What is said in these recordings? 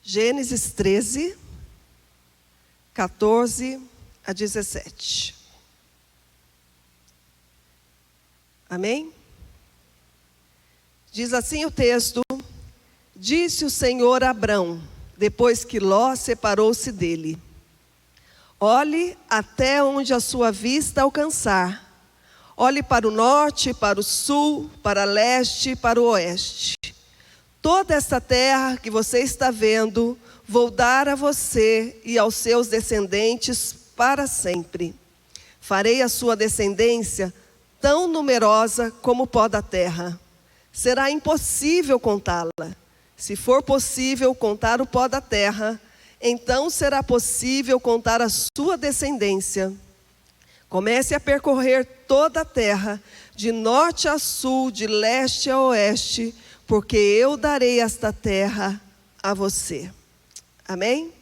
Gênesis 13, 14 a 17. Amém? Diz assim o texto: Disse o Senhor a Abrão, depois que Ló separou-se dele: Olhe até onde a sua vista alcançar. Olhe para o norte, para o sul, para leste, para o oeste. Toda esta terra que você está vendo, vou dar a você e aos seus descendentes para sempre. Farei a sua descendência tão numerosa como o pó da terra. Será impossível contá-la. Se for possível contar o pó da terra, então será possível contar a sua descendência. Comece a percorrer toda a terra, de norte a sul, de leste a oeste, porque eu darei esta terra a você. Amém?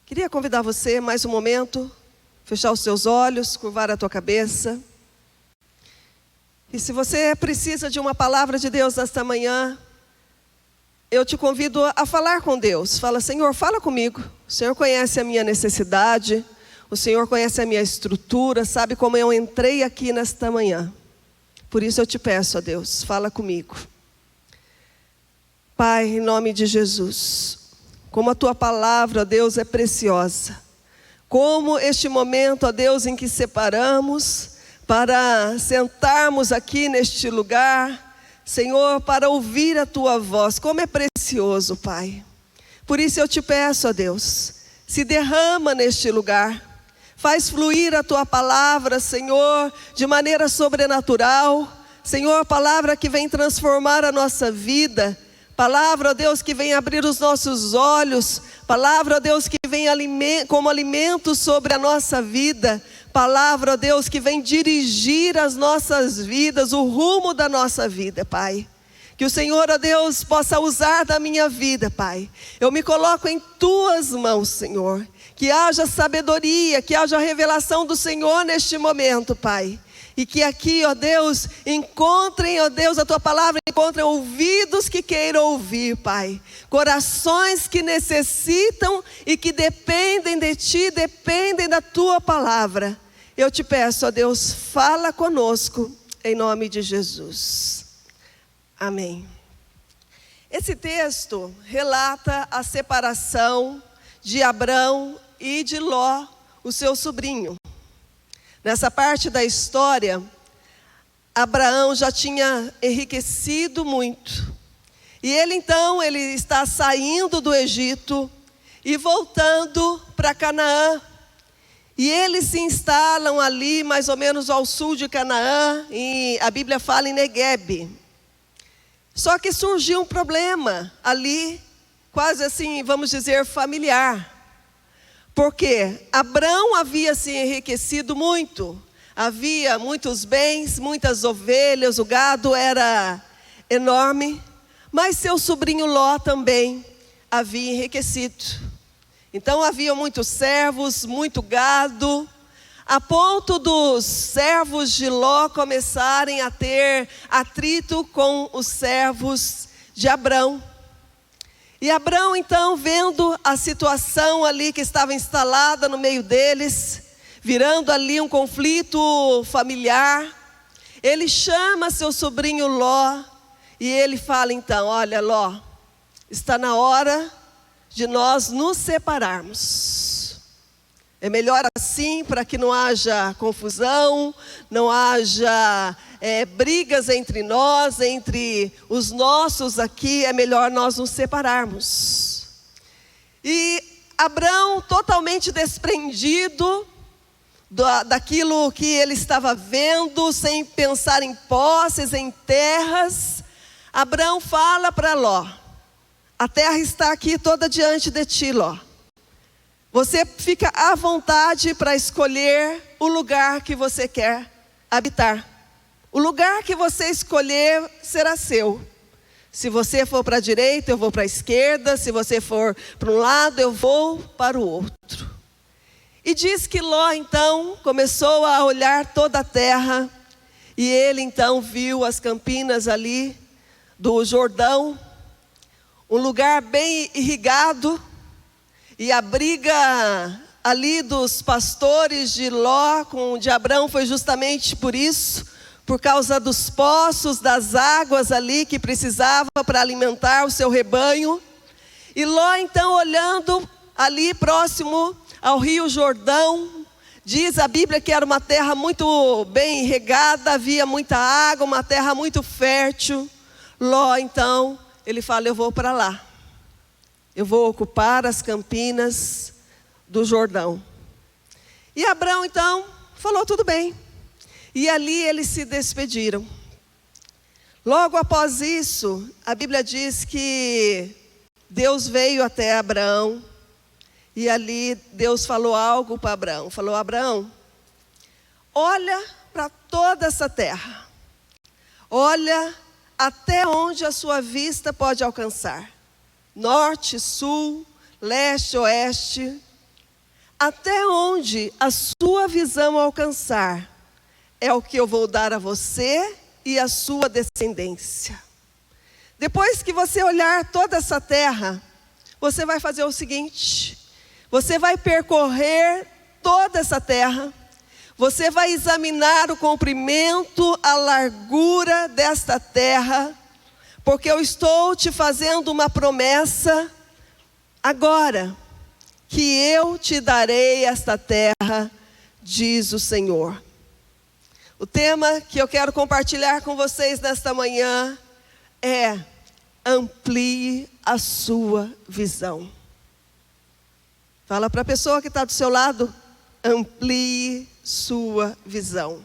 Queria convidar você mais um momento, fechar os seus olhos, curvar a tua cabeça. E se você precisa de uma palavra de Deus nesta manhã, eu te convido a falar com Deus. Fala: Senhor, fala comigo. O Senhor conhece a minha necessidade, o Senhor conhece a minha estrutura, sabe como eu entrei aqui nesta manhã. Por isso eu te peço, ó Deus, fala comigo. Pai, em nome de Jesus, como a tua palavra, ó Deus, é preciosa. Como este momento, ó Deus, em que separamos para sentarmos aqui neste lugar, Senhor, para ouvir a tua voz, como é precioso, Pai. Por isso eu te peço, ó Deus, se derrama neste lugar. Faz fluir a tua palavra, Senhor, de maneira sobrenatural. Senhor, palavra que vem transformar a nossa vida. Palavra, ó Deus, que vem abrir os nossos olhos. Palavra, ó Deus, que vem como alimento sobre a nossa vida. Palavra, ó Deus, que vem dirigir as nossas vidas, o rumo da nossa vida, Pai. Que o Senhor, ó Deus, possa usar da minha vida, Pai. Eu me coloco em tuas mãos, Senhor. Que haja sabedoria, que haja revelação do Senhor neste momento, Pai. E que aqui, ó Deus, encontrem, ó Deus, a tua palavra, encontrem ouvidos que queiram ouvir, Pai. Corações que necessitam e que dependem de Ti, dependem da tua palavra. Eu te peço, ó Deus, fala conosco, em nome de Jesus. Amém. Esse texto relata a separação de Abrão e de Ló, o seu sobrinho. Nessa parte da história, Abraão já tinha enriquecido muito. E ele está saindo do Egito e voltando para Canaã. E eles se instalam ali, mais ou menos ao sul de Canaã, e a Bíblia fala em Neguebe. Só que surgiu um problema ali, quase assim, vamos dizer, familiar. Porque Abrão havia se enriquecido muito, havia muitos bens, muitas ovelhas, o gado era enorme, mas seu sobrinho Ló também havia enriquecido. Então havia muitos servos, muito gado, a ponto dos servos de Ló começarem a ter atrito com os servos de Abrão. E Abrão, então, vendo a situação ali que estava instalada no meio deles, virando ali um conflito familiar, ele chama seu sobrinho Ló e ele fala então: olha, Ló, está na hora de nós nos separarmos. É melhor assim, para que não haja confusão, não haja brigas entre nós, entre os nossos aqui, é melhor nós nos separarmos. E Abrão, totalmente desprendido daquilo que ele estava vendo, sem pensar em posses, em terras, Abrão fala para Ló: a terra está aqui toda diante de ti, Ló. Você fica à vontade para escolher o lugar que você quer habitar. O lugar que você escolher será seu. Se você for para a direita, eu vou para a esquerda. Se você for para um lado, eu vou para o outro. E diz que Ló então começou a olhar toda a terra. E ele então viu as campinas ali do Jordão. um lugar bem irrigado, e a briga ali dos pastores de Ló com de Abrão foi justamente por isso, por causa dos poços, das águas ali que precisava para alimentar o seu rebanho. E Ló então olhando ali próximo ao rio Jordão, diz a Bíblia que era uma terra muito bem regada, havia muita água, uma terra muito fértil. Ló então, ele fala, eu vou para lá. Eu vou ocupar as campinas do Jordão. E Abrão então falou, tudo bem. E ali eles se despediram. Logo após isso, a Bíblia diz que Deus veio até Abraão. E ali Deus falou algo para Abraão. Falou, Abraão, olha para toda essa terra. Olha até onde a sua vista pode alcançar. Norte, sul, leste, oeste. Até onde a sua visão alcançar, é o que eu vou dar a você e a sua descendência. Depois que você olhar toda essa terra, você vai fazer o seguinte: você vai percorrer toda essa terra, você vai examinar o comprimento, a largura desta terra, porque eu estou te fazendo uma promessa agora, que eu te darei esta terra, diz o Senhor. O tema que eu quero compartilhar com vocês nesta manhã é: amplie a sua visão. Fala para a pessoa que está do seu lado, amplie sua visão.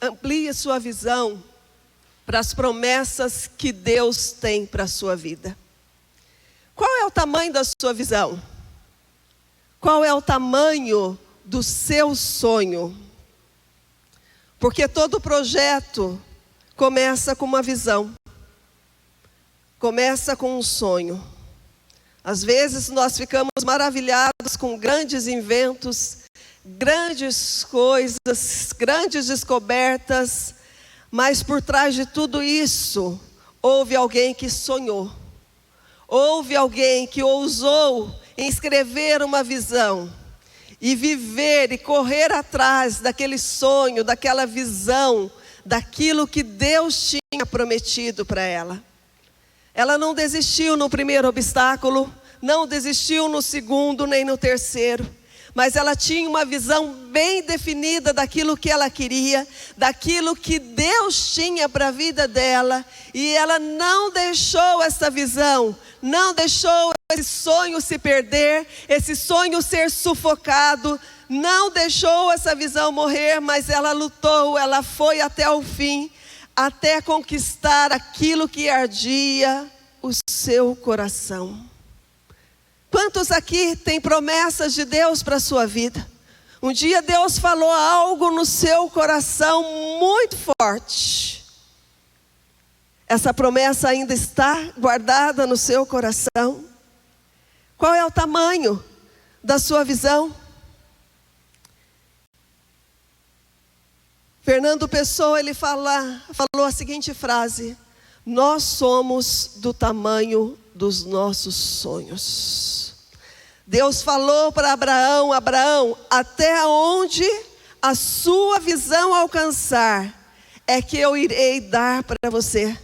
Amplie a sua visão para as promessas que Deus tem para a sua vida. Qual é o tamanho da sua visão? Qual é o tamanho do seu sonho? Porque todo projeto começa com uma visão. Começa com um sonho. Às vezes nós ficamos maravilhados com grandes inventos, grandes coisas, grandes descobertas, mas por trás de tudo isso, houve alguém que sonhou. Houve alguém que ousou escrever uma visão e viver e correr atrás daquele sonho, daquela visão, daquilo que Deus tinha prometido para ela. Ela não desistiu no primeiro obstáculo, não desistiu no segundo nem no terceiro, mas ela tinha uma visão bem definida daquilo que ela queria, daquilo que Deus tinha para a vida dela, e ela não deixou essa visão, não deixou esse sonho se perder, esse sonho ser sufocado, não deixou essa visão morrer, mas ela lutou, ela foi até o fim, até conquistar aquilo que ardia o seu coração. Quantos aqui têm promessas de Deus para a sua vida? Um dia Deus falou algo no seu coração muito forte. Essa promessa ainda está guardada no seu coração? Qual é o tamanho da sua visão? Fernando Pessoa, ele falou a seguinte frase: nós somos do tamanho dos nossos sonhos. Deus falou para Abraão: Abraão, até onde a sua visão alcançar, é que eu irei dar para você.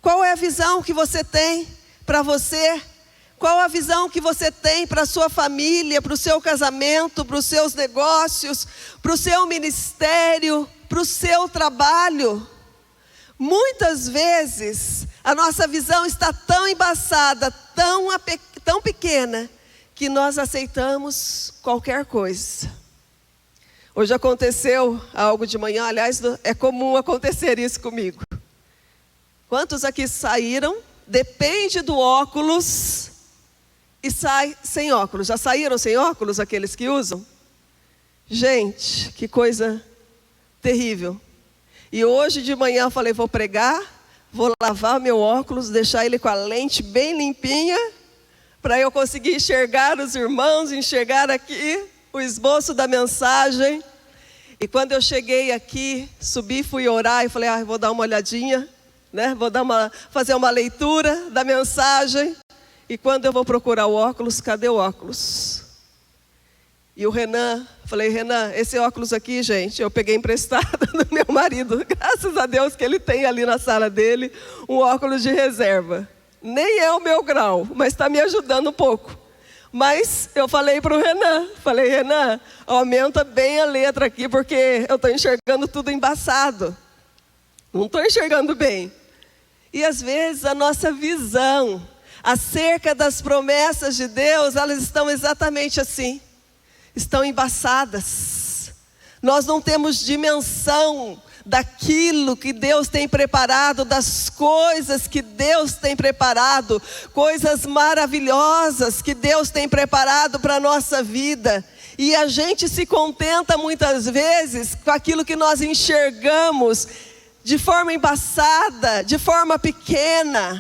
Qual é a visão que você tem para você? Qual a visão que você tem para a sua família, para o seu casamento, para os seus negócios, para o seu ministério, para o seu trabalho? Muitas vezes a nossa visão está tão embaçada, tão pequena, que nós aceitamos qualquer coisa. Hoje aconteceu algo de manhã, aliás, é comum acontecer isso comigo. Quantos aqui saíram? Depende do óculos. E sai sem óculos. Já saíram sem óculos aqueles que usam? Gente, que coisa terrível. E hoje de manhã eu falei, vou pregar, vou lavar meu óculos, deixar ele com a lente bem limpinha, para eu conseguir enxergar os irmãos, enxergar aqui o esboço da mensagem. E quando eu cheguei aqui, subi, fui orar e falei, vou dar uma olhadinha né? Vou fazer uma leitura da mensagem. E quando eu vou procurar o óculos, cadê o óculos? E o Renan, falei, Renan, esse óculos aqui, gente, eu peguei emprestado do meu marido. Graças a Deus que ele tem ali na sala dele um óculos de reserva. Nem é o meu grau, mas está me ajudando um pouco. Mas eu falei para o Renan, Renan, aumenta bem a letra aqui, porque eu estou enxergando tudo embaçado. Não estou enxergando bem. E às vezes a nossa visão acerca das promessas de Deus, elas estão exatamente assim. Estão embaçadas. Nós não temos dimensão daquilo que Deus tem preparado, das coisas que Deus tem preparado, coisas maravilhosas que Deus tem preparado para a nossa vida. E a gente se contenta muitas vezes com aquilo que nós enxergamos de forma embaçada, de forma pequena.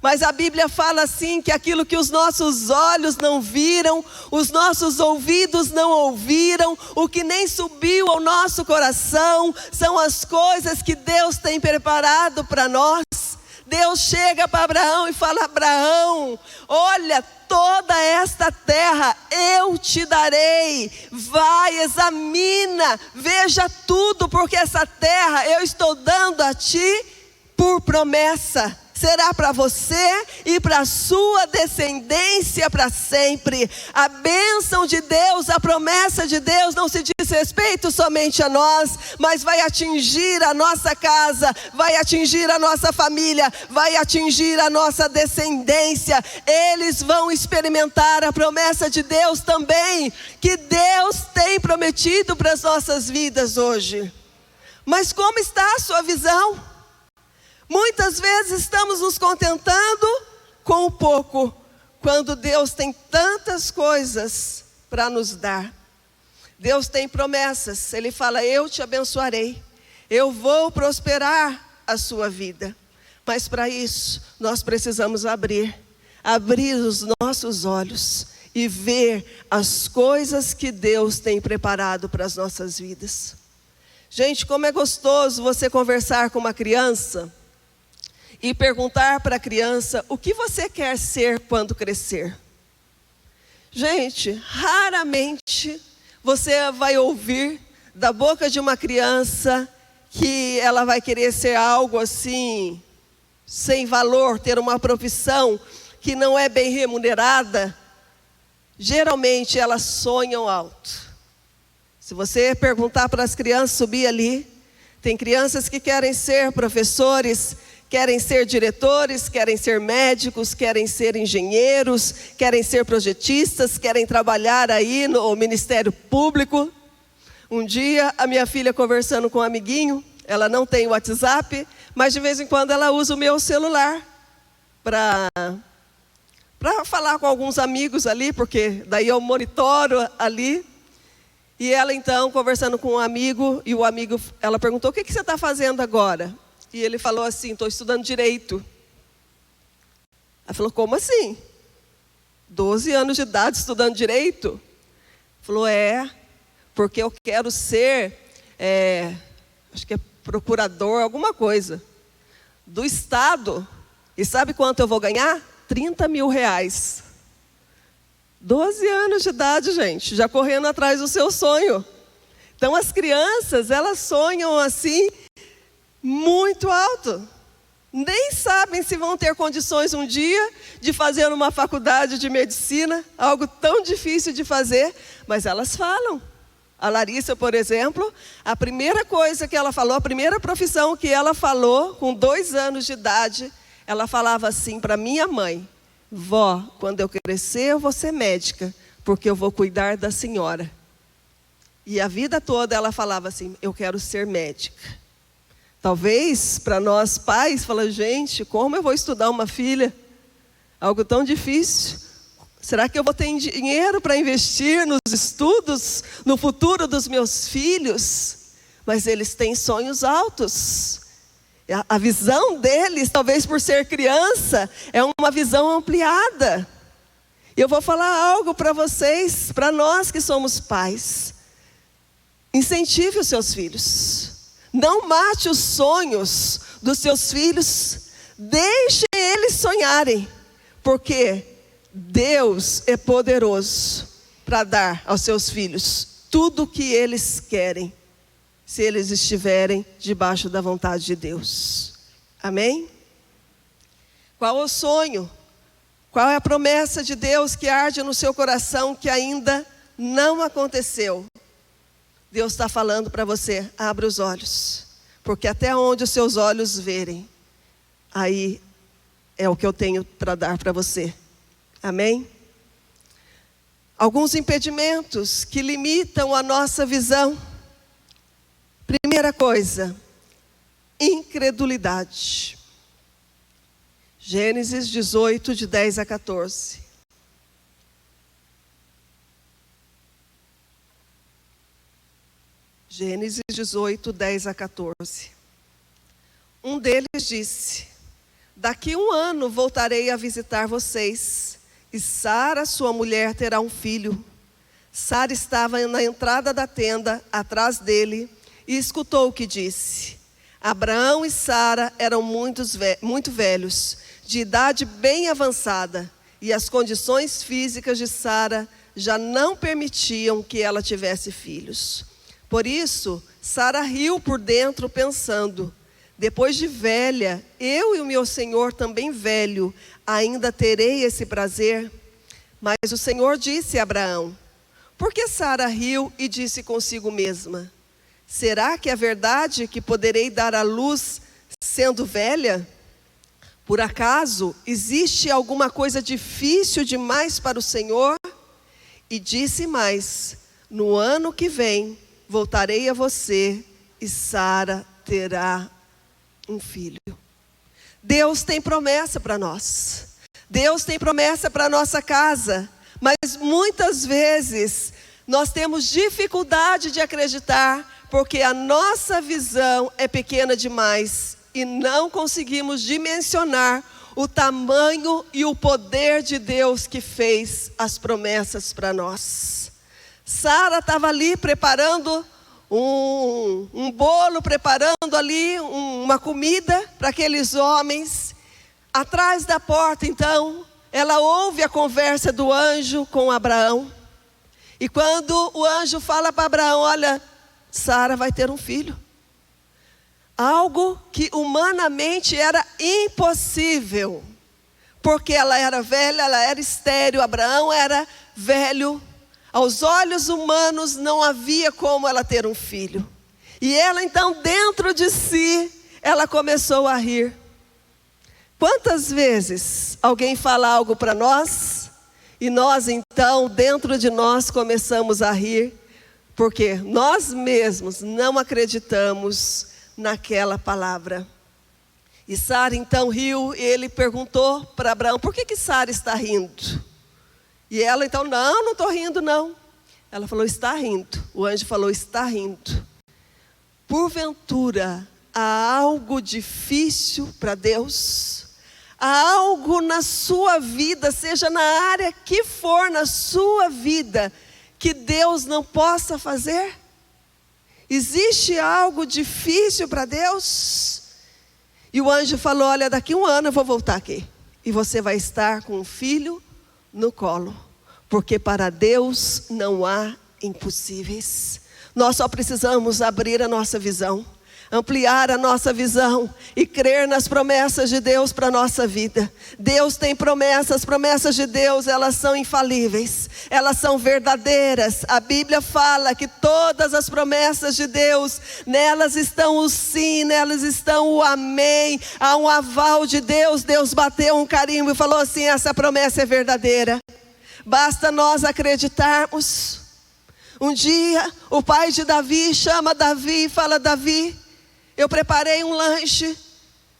Mas a Bíblia fala assim, que aquilo que os nossos olhos não viram, os nossos ouvidos não ouviram, o que nem subiu ao nosso coração, são as coisas que Deus tem preparado para nós. Deus chega para Abraão e fala, Abraão, olha, toda esta terra eu te darei, vai, examina, veja tudo, porque essa terra eu estou dando a ti por promessa. Será para você e para a sua descendência para sempre. A bênção de Deus, a promessa de Deus não se diz respeito somente a nós, mas vai atingir a nossa casa, vai atingir a nossa família, vai atingir a nossa descendência. Eles vão experimentar a promessa de Deus também, que Deus tem prometido para as nossas vidas hoje. Mas como está a sua visão? Muitas vezes estamos nos contentando com o pouco, quando Deus tem tantas coisas para nos dar. Deus tem promessas, Ele fala, eu te abençoarei, eu vou prosperar a sua vida. Mas para isso, nós precisamos abrir os nossos olhos e ver as coisas que Deus tem preparado para as nossas vidas. Gente, como é gostoso você conversar com uma criança e perguntar para a criança, o que você quer ser quando crescer? Gente, raramente você vai ouvir da boca de uma criança que ela vai querer ser algo assim, sem valor, ter uma profissão que não é bem remunerada. Geralmente elas sonham alto. Se você perguntar para as crianças, subir ali, tem crianças que querem ser professores, querem ser diretores, querem ser médicos, querem ser engenheiros, querem ser projetistas, querem trabalhar aí no Ministério Público. Um dia, a minha filha conversando com um amiguinho, ela não tem WhatsApp, mas de vez em quando ela usa o meu celular para falar com alguns amigos ali, porque daí eu monitoro ali. E ela então, conversando com um amigo, e o amigo, ela perguntou, o que você está fazendo agora? E ele falou assim, estou estudando Direito. Ela falou, como assim? 12 anos de idade estudando Direito? Falou, porque eu quero ser, acho que é procurador, alguma coisa, do Estado. E sabe quanto eu vou ganhar? 30 mil reais. 12 anos de idade, gente, já correndo atrás do seu sonho. Então as crianças, elas sonham assim, muito alto. Nem sabem se vão ter condições um dia de fazer uma faculdade de medicina, algo tão difícil de fazer, mas elas falam. A Larissa, por exemplo, a primeira coisa que ela falou, a primeira profissão que ela falou, com 2 anos de idade, ela falava assim para minha mãe, vó, quando eu crescer eu vou ser médica, porque eu vou cuidar da senhora. E a vida toda ela falava assim, eu quero ser médica. Talvez para nós pais, fala, gente, como eu vou estudar uma filha? Algo tão difícil. Será que eu vou ter dinheiro para investir nos estudos, no futuro dos meus filhos? Mas eles têm sonhos altos. A visão deles, talvez por ser criança, é uma visão ampliada. E eu vou falar algo para vocês, para nós que somos pais. Incentive os seus filhos. Não mate os sonhos dos seus filhos. Deixe eles sonharem. Porque Deus é poderoso para dar aos seus filhos tudo o que eles querem, se eles estiverem debaixo da vontade de Deus. Amém? Qual é o sonho? Qual é a promessa de Deus que arde no seu coração que ainda não aconteceu? Deus está falando para você, abra os olhos, porque até onde os seus olhos verem, aí é o que eu tenho para dar para você. Amém? Alguns impedimentos que limitam a nossa visão. Primeira coisa, incredulidade. Gênesis 18, de 10 a 14. Gênesis 18, 10 a 14. Um deles disse: daqui 1 ano voltarei a visitar vocês, e Sara, sua mulher, terá um filho. Sara estava na entrada da tenda, atrás dele, e escutou o que disse. Abraão e Sara eram muito velhos, de idade bem avançada, e as condições físicas de Sara já não permitiam que ela tivesse filhos. Por isso, Sara riu por dentro, pensando: depois de velha, eu e o meu senhor também velho, ainda terei esse prazer? Mas o Senhor disse a Abraão: por que Sara riu e disse consigo mesma: será que é verdade que poderei dar à luz sendo velha? Por acaso existe alguma coisa difícil demais para o Senhor? E disse mais: no ano que vem voltarei a você e Sara terá um filho. Deus tem promessa para nós. Deus tem promessa para a nossa casa. Mas muitas vezes nós temos dificuldade de acreditar, porque a nossa visão é pequena demais e não conseguimos dimensionar o tamanho e o poder de Deus que fez as promessas para nós. Sara estava ali preparando um bolo, preparando ali uma comida para aqueles homens. Atrás da porta, então, ela ouve a conversa do anjo com Abraão. E quando o anjo fala para Abraão: olha, Sara vai ter um filho. Algo que humanamente era impossível, porque ela era velha, ela era estéril, Abraão era velho. Aos olhos humanos não havia como ela ter um filho. E ela então, dentro de si, ela começou a rir. Quantas vezes alguém fala algo para nós, e nós então, dentro de nós, começamos a rir, porque nós mesmos não acreditamos naquela palavra. E Sara então riu, e ele perguntou para Abraão: por que Sara está rindo? E ela então: não estou rindo não. Ela falou: está rindo. O anjo falou: está rindo. Porventura há algo difícil para Deus? Há algo na sua vida, seja na área que for na sua vida, que Deus não possa fazer? Existe algo difícil para Deus? E o anjo falou: olha, daqui 1 ano eu vou voltar aqui, e você vai estar com um filho no colo, porque para Deus não há impossíveis. Nós só precisamos abrir a nossa visão, ampliar a nossa visão e crer nas promessas de Deus para a nossa vida. Deus tem promessas, as promessas de Deus, elas são infalíveis, elas são verdadeiras. A Bíblia fala que todas as promessas de Deus, nelas estão o sim, nelas estão o amém. Há um aval de Deus. Deus bateu um carimbo e falou assim: essa promessa é verdadeira. Basta nós acreditarmos. Um dia o pai de Davi chama Davi e fala: Davi, eu preparei um lanche,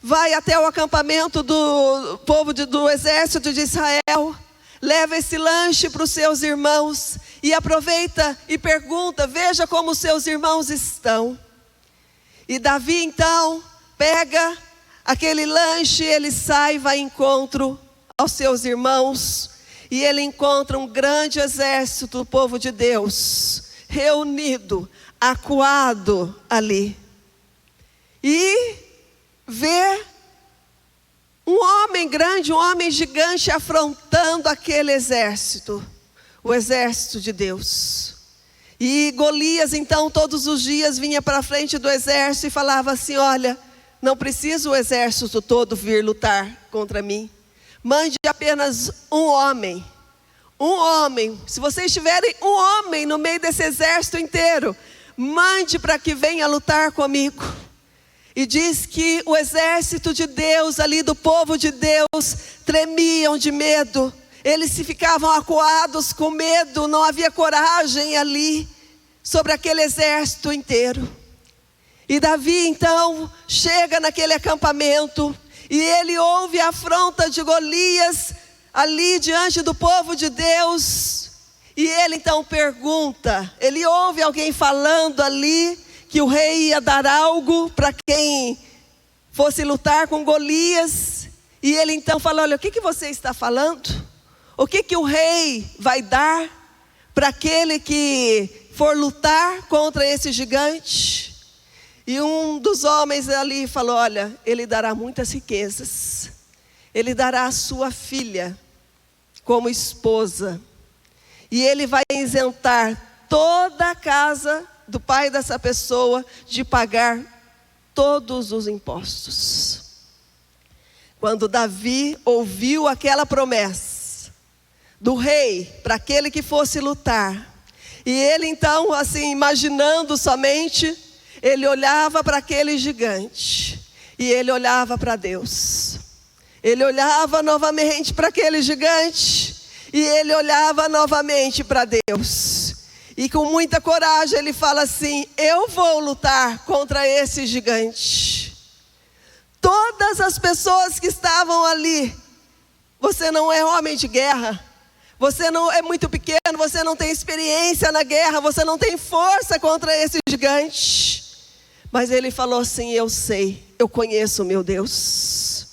vai até o acampamento do povo do exército de Israel, leva esse lanche para os seus irmãos e aproveita e pergunta: veja como os seus irmãos estão. E Davi então pega aquele lanche, ele sai e vai em encontro aos seus irmãos, e ele encontra um grande exército do povo de Deus reunido, acuado ali. e vê um homem grande, um homem gigante afrontando aquele exército, o exército de Deus. E Golias então todos os dias vinha para frente do exército e falava assim: olha, não precisa o exército todo vir lutar contra mim, mande apenas um homem. Um homem, se vocês tiverem um homem no meio desse exército inteiro, mande para que venha lutar comigo. E diz que o exército de Deus ali, do povo de Deus, tremiam de medo. Eles se ficavam acuados com medo, não havia coragem ali sobre aquele exército inteiro. E Davi então chega naquele acampamento e ele ouve a afronta de Golias ali diante do povo de Deus. E ele então pergunta, ele ouve alguém falando ali que o rei ia dar algo para quem fosse lutar com Golias. E ele então fala: olha, o que você está falando? O que o rei vai dar para aquele que for lutar contra esse gigante? E um dos homens ali falou: olha, ele dará muitas riquezas. Ele dará a sua filha como esposa. E ele vai isentar toda a casa do pai dessa pessoa de pagar todos os impostos. Quando Davi ouviu aquela promessa do rei para aquele que fosse lutar, e ele então, assim, imaginando somente, ele olhava para aquele gigante e ele olhava para Deus. Ele olhava novamente para aquele gigante e ele olhava novamente para Deus. E com muita coragem ele fala assim: eu vou lutar contra esse gigante. Todas as pessoas que estavam ali: você não é homem de guerra, você não é muito pequeno, você não tem experiência na guerra, você não tem força contra esse gigante. Mas ele falou assim: eu sei, eu conheço o meu Deus.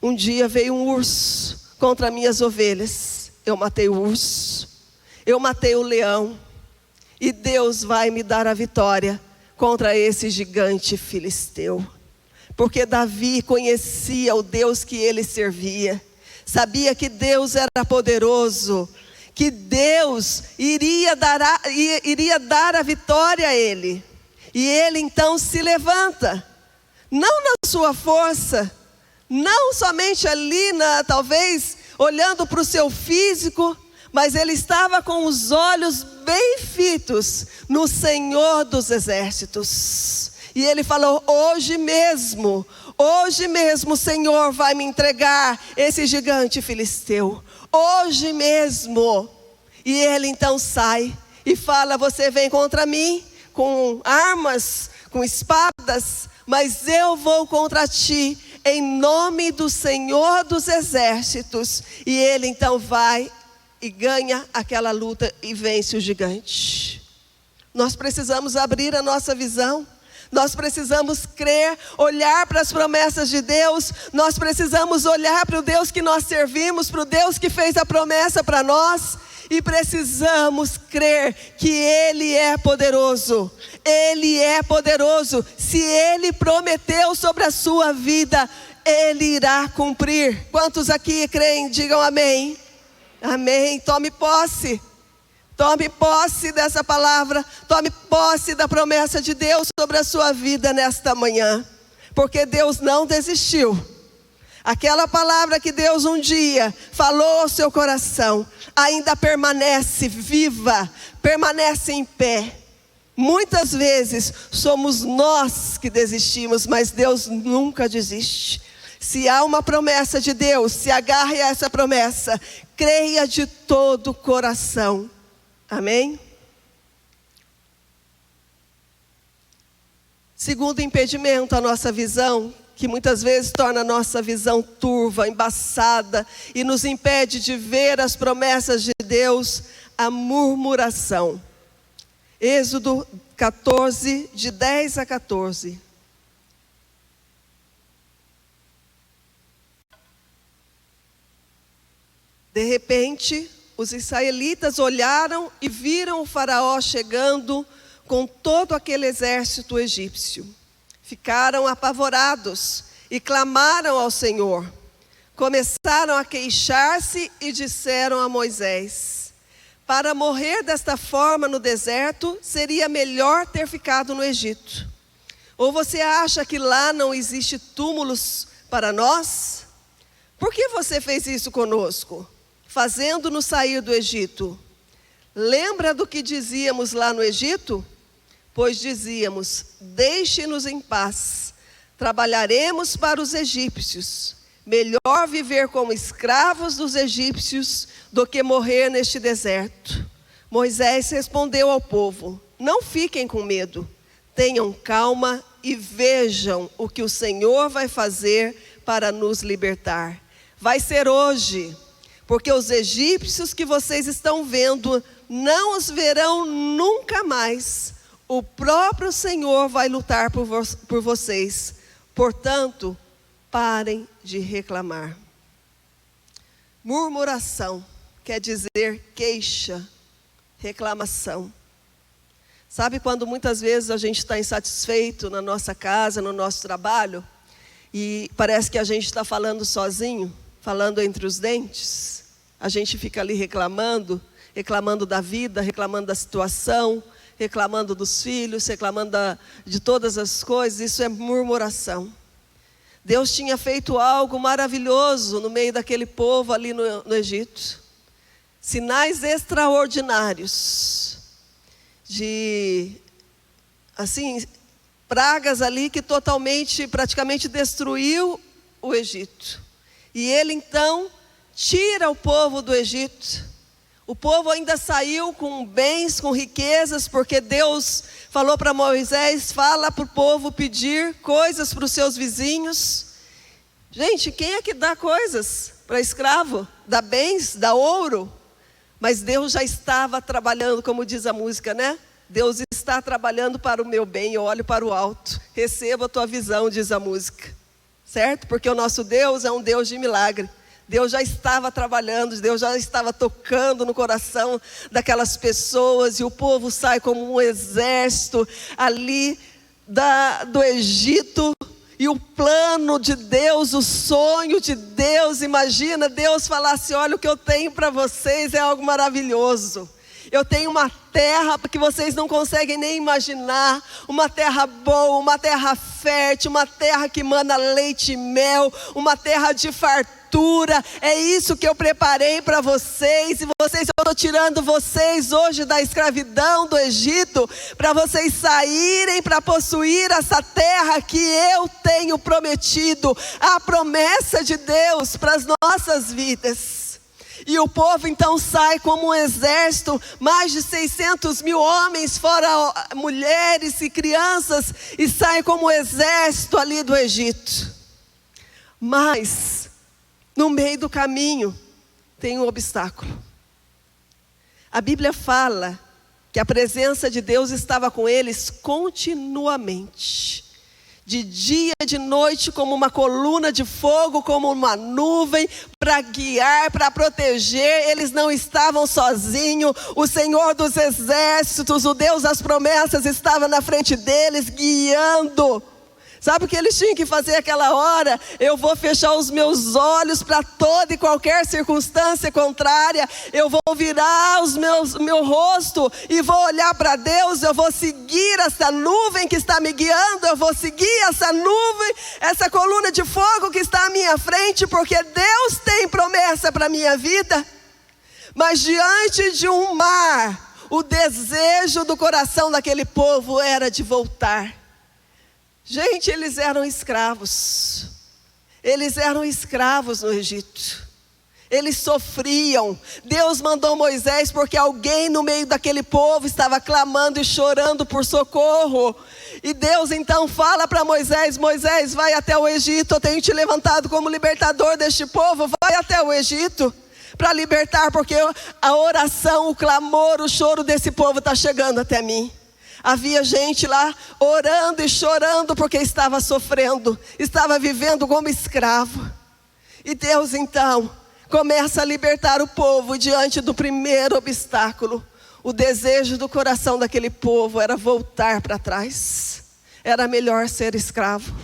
Um dia veio um urso contra minhas ovelhas, eu matei o urso, eu matei o leão, e Deus vai me dar a vitória contra esse gigante filisteu. Porque Davi conhecia o Deus que ele servia, sabia que Deus era poderoso, que Deus iria dar a vitória a ele. E ele então se levanta, não na sua força, não somente ali, talvez olhando para o seu físico, mas ele estava com os olhos bem fitos no Senhor dos exércitos. E ele falou: hoje mesmo o Senhor vai me entregar esse gigante filisteu. Hoje mesmo. E ele então sai e fala: você vem contra mim com armas, com espadas, mas eu vou contra ti em nome do Senhor dos exércitos. E ele então vai e ganha aquela luta e vence o gigante. Nós precisamos abrir a nossa visão. Nós precisamos crer, olhar para as promessas de Deus. Nós precisamos olhar para o Deus que nós servimos, para o Deus que fez a promessa para nós. E precisamos crer que Ele é poderoso. Ele é poderoso. Se Ele prometeu sobre a sua vida, Ele irá cumprir. Quantos aqui creem? Digam amém. Amém. Tome posse. Tome posse dessa palavra. Tome posse da promessa de Deus sobre a sua vida nesta manhã. Porque Deus não desistiu. Aquela palavra que Deus um dia falou ao seu coração ainda permanece viva, permanece em pé. Muitas vezes somos nós que desistimos, mas Deus nunca desiste. Se há uma promessa de Deus, se agarre a essa promessa, creia de todo o coração. Amém? Segundo impedimento, a nossa visão, que muitas vezes torna a nossa visão turva, embaçada e nos impede de ver as promessas de Deus, a murmuração. Êxodo 14, de 10 a 14. De repente, os israelitas olharam e viram o faraó chegando com todo aquele exército egípcio. ficaram apavorados e clamaram ao Senhor. Começaram a queixar-se e disseram a Moisés: para morrer desta forma no deserto, seria melhor ter ficado no Egito. Ou você acha que lá não existe túmulos para nós? Por que você fez isso conosco, fazendo-nos sair do Egito? Lembra do que dizíamos lá no Egito? Pois dizíamos: deixe-nos em paz, trabalharemos para os egípcios. Melhor viver como escravos dos egípcios do que morrer neste deserto. Moisés respondeu ao povo: não fiquem com medo, tenham calma e vejam o que o Senhor vai fazer para nos libertar. Vai ser hoje, porque os egípcios que vocês estão vendo não os verão nunca mais. O próprio Senhor vai lutar por vocês. Portanto, parem de reclamar. Murmuração quer dizer queixa, reclamação. Sabe quando muitas vezes a gente está insatisfeito na nossa casa, no nosso trabalho, e parece que a gente está falando sozinho, falando entre os dentes? A gente fica ali reclamando da vida, reclamando da situação, reclamando dos filhos, reclamando de todas as coisas. Isso é murmuração. Deus tinha feito algo maravilhoso no meio daquele povo ali no Egito. Sinais extraordinários. Pragas ali que praticamente destruiu o Egito. E ele então tira o povo do Egito. O povo ainda saiu com bens, com riquezas, porque Deus falou para Moisés: fala para o povo pedir coisas para os seus vizinhos. Gente, quem é que dá coisas para escravo? Dá bens, dá ouro? Mas Deus já estava trabalhando, como diz a música, né? Deus está trabalhando para o meu bem, eu olho para o alto. Receba a tua visão, diz a música. Certo? Porque o nosso Deus é um Deus de milagre. Deus já estava trabalhando, Deus já estava tocando no coração daquelas pessoas, e o povo sai como um exército ali do Egito. E o plano de Deus, o sonho de Deus, imagina Deus falar assim: olha, o que eu tenho para vocês é algo maravilhoso. Eu tenho uma terra que vocês não conseguem nem imaginar, uma terra boa, uma terra fértil, uma terra que mana leite e mel, uma terra de fartura. É isso que eu preparei para vocês. E eu estou tirando vocês hoje da escravidão do Egito, para vocês saírem, para possuir essa terra que eu tenho prometido. A promessa de Deus para as nossas vidas. E o povo então sai como um exército, mais de 600 mil homens, fora mulheres e crianças, e sai como um exército ali do Egito. Mas, no meio do caminho, tem um obstáculo. A Bíblia fala que a presença de Deus estava com eles continuamente. De dia e de noite, como uma coluna de fogo, como uma nuvem, para guiar, para proteger. Eles não estavam sozinhos. O Senhor dos exércitos, o Deus das promessas, estava na frente deles, guiando. Sabe o que eles tinham que fazer aquela hora? Eu vou fechar os meus olhos para toda e qualquer circunstância contrária. Eu vou virar meu rosto e vou olhar para Deus. Eu vou seguir essa nuvem que está me guiando. Eu vou seguir essa nuvem, essa coluna de fogo que está à minha frente, porque Deus tem promessa para a minha vida. Mas diante de um mar, o desejo do coração daquele povo era de voltar. Gente, eles eram escravos. Eles eram escravos no Egito. Eles sofriam. Deus mandou Moisés porque alguém no meio daquele povo estava clamando e chorando por socorro. E Deus então fala para Moisés: Moisés, vai até o Egito. Eu tenho te levantado como libertador deste povo. Vai até o Egito para libertar, porque a oração, o clamor, o choro desse povo está chegando até mim. Havia gente lá orando e chorando porque estava sofrendo, estava vivendo como escravo. E Deus então começa a libertar o povo diante do primeiro obstáculo. O desejo do coração daquele povo era voltar para trás. era melhor ser escravo.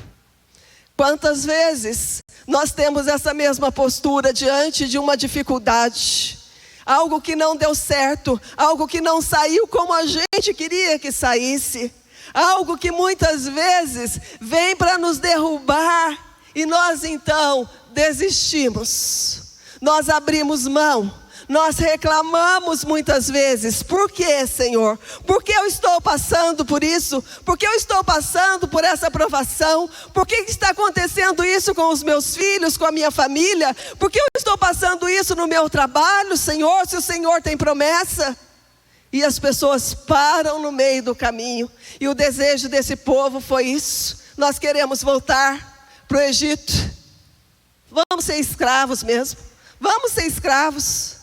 Quantas vezes nós temos essa mesma postura diante de uma dificuldade, algo que não deu certo, algo que não saiu como a gente queria que saísse, algo que muitas vezes vem para nos derrubar, e nós então desistimos, nós abrimos mão, nós reclamamos muitas vezes. Por quê, Senhor? Por que eu estou passando por isso? Por que eu estou passando por essa provação? Por que está acontecendo isso com os meus filhos, com a minha família? Por que eu estou passando isso no meu trabalho, Senhor, se o Senhor tem promessa? E as pessoas param no meio do caminho. E o desejo desse povo foi isso. Nós queremos voltar para o Egito. Vamos ser escravos mesmo. Vamos ser escravos.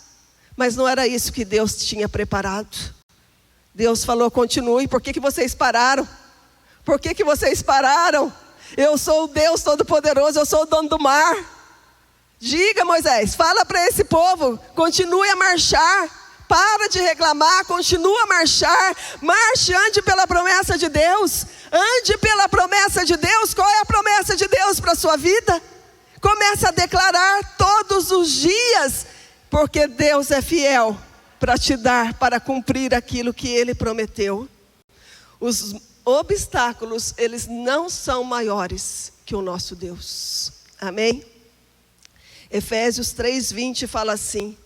Mas não era isso que Deus tinha preparado. Deus falou: continue. Por que vocês pararam? Por que vocês pararam? Eu sou o Deus Todo-Poderoso, eu sou o dono do mar. Diga, Moisés, fala para esse povo, continue a marchar. Para de reclamar, continua a marchar. Marche, ande pela promessa de Deus. Ande pela promessa de Deus. Qual é a promessa de Deus para a sua vida? Comece a declarar todos os dias, porque Deus é fiel para te dar, para cumprir aquilo que Ele prometeu. Os obstáculos, eles não são maiores que o nosso Deus. Amém? Efésios 3:20 fala assim: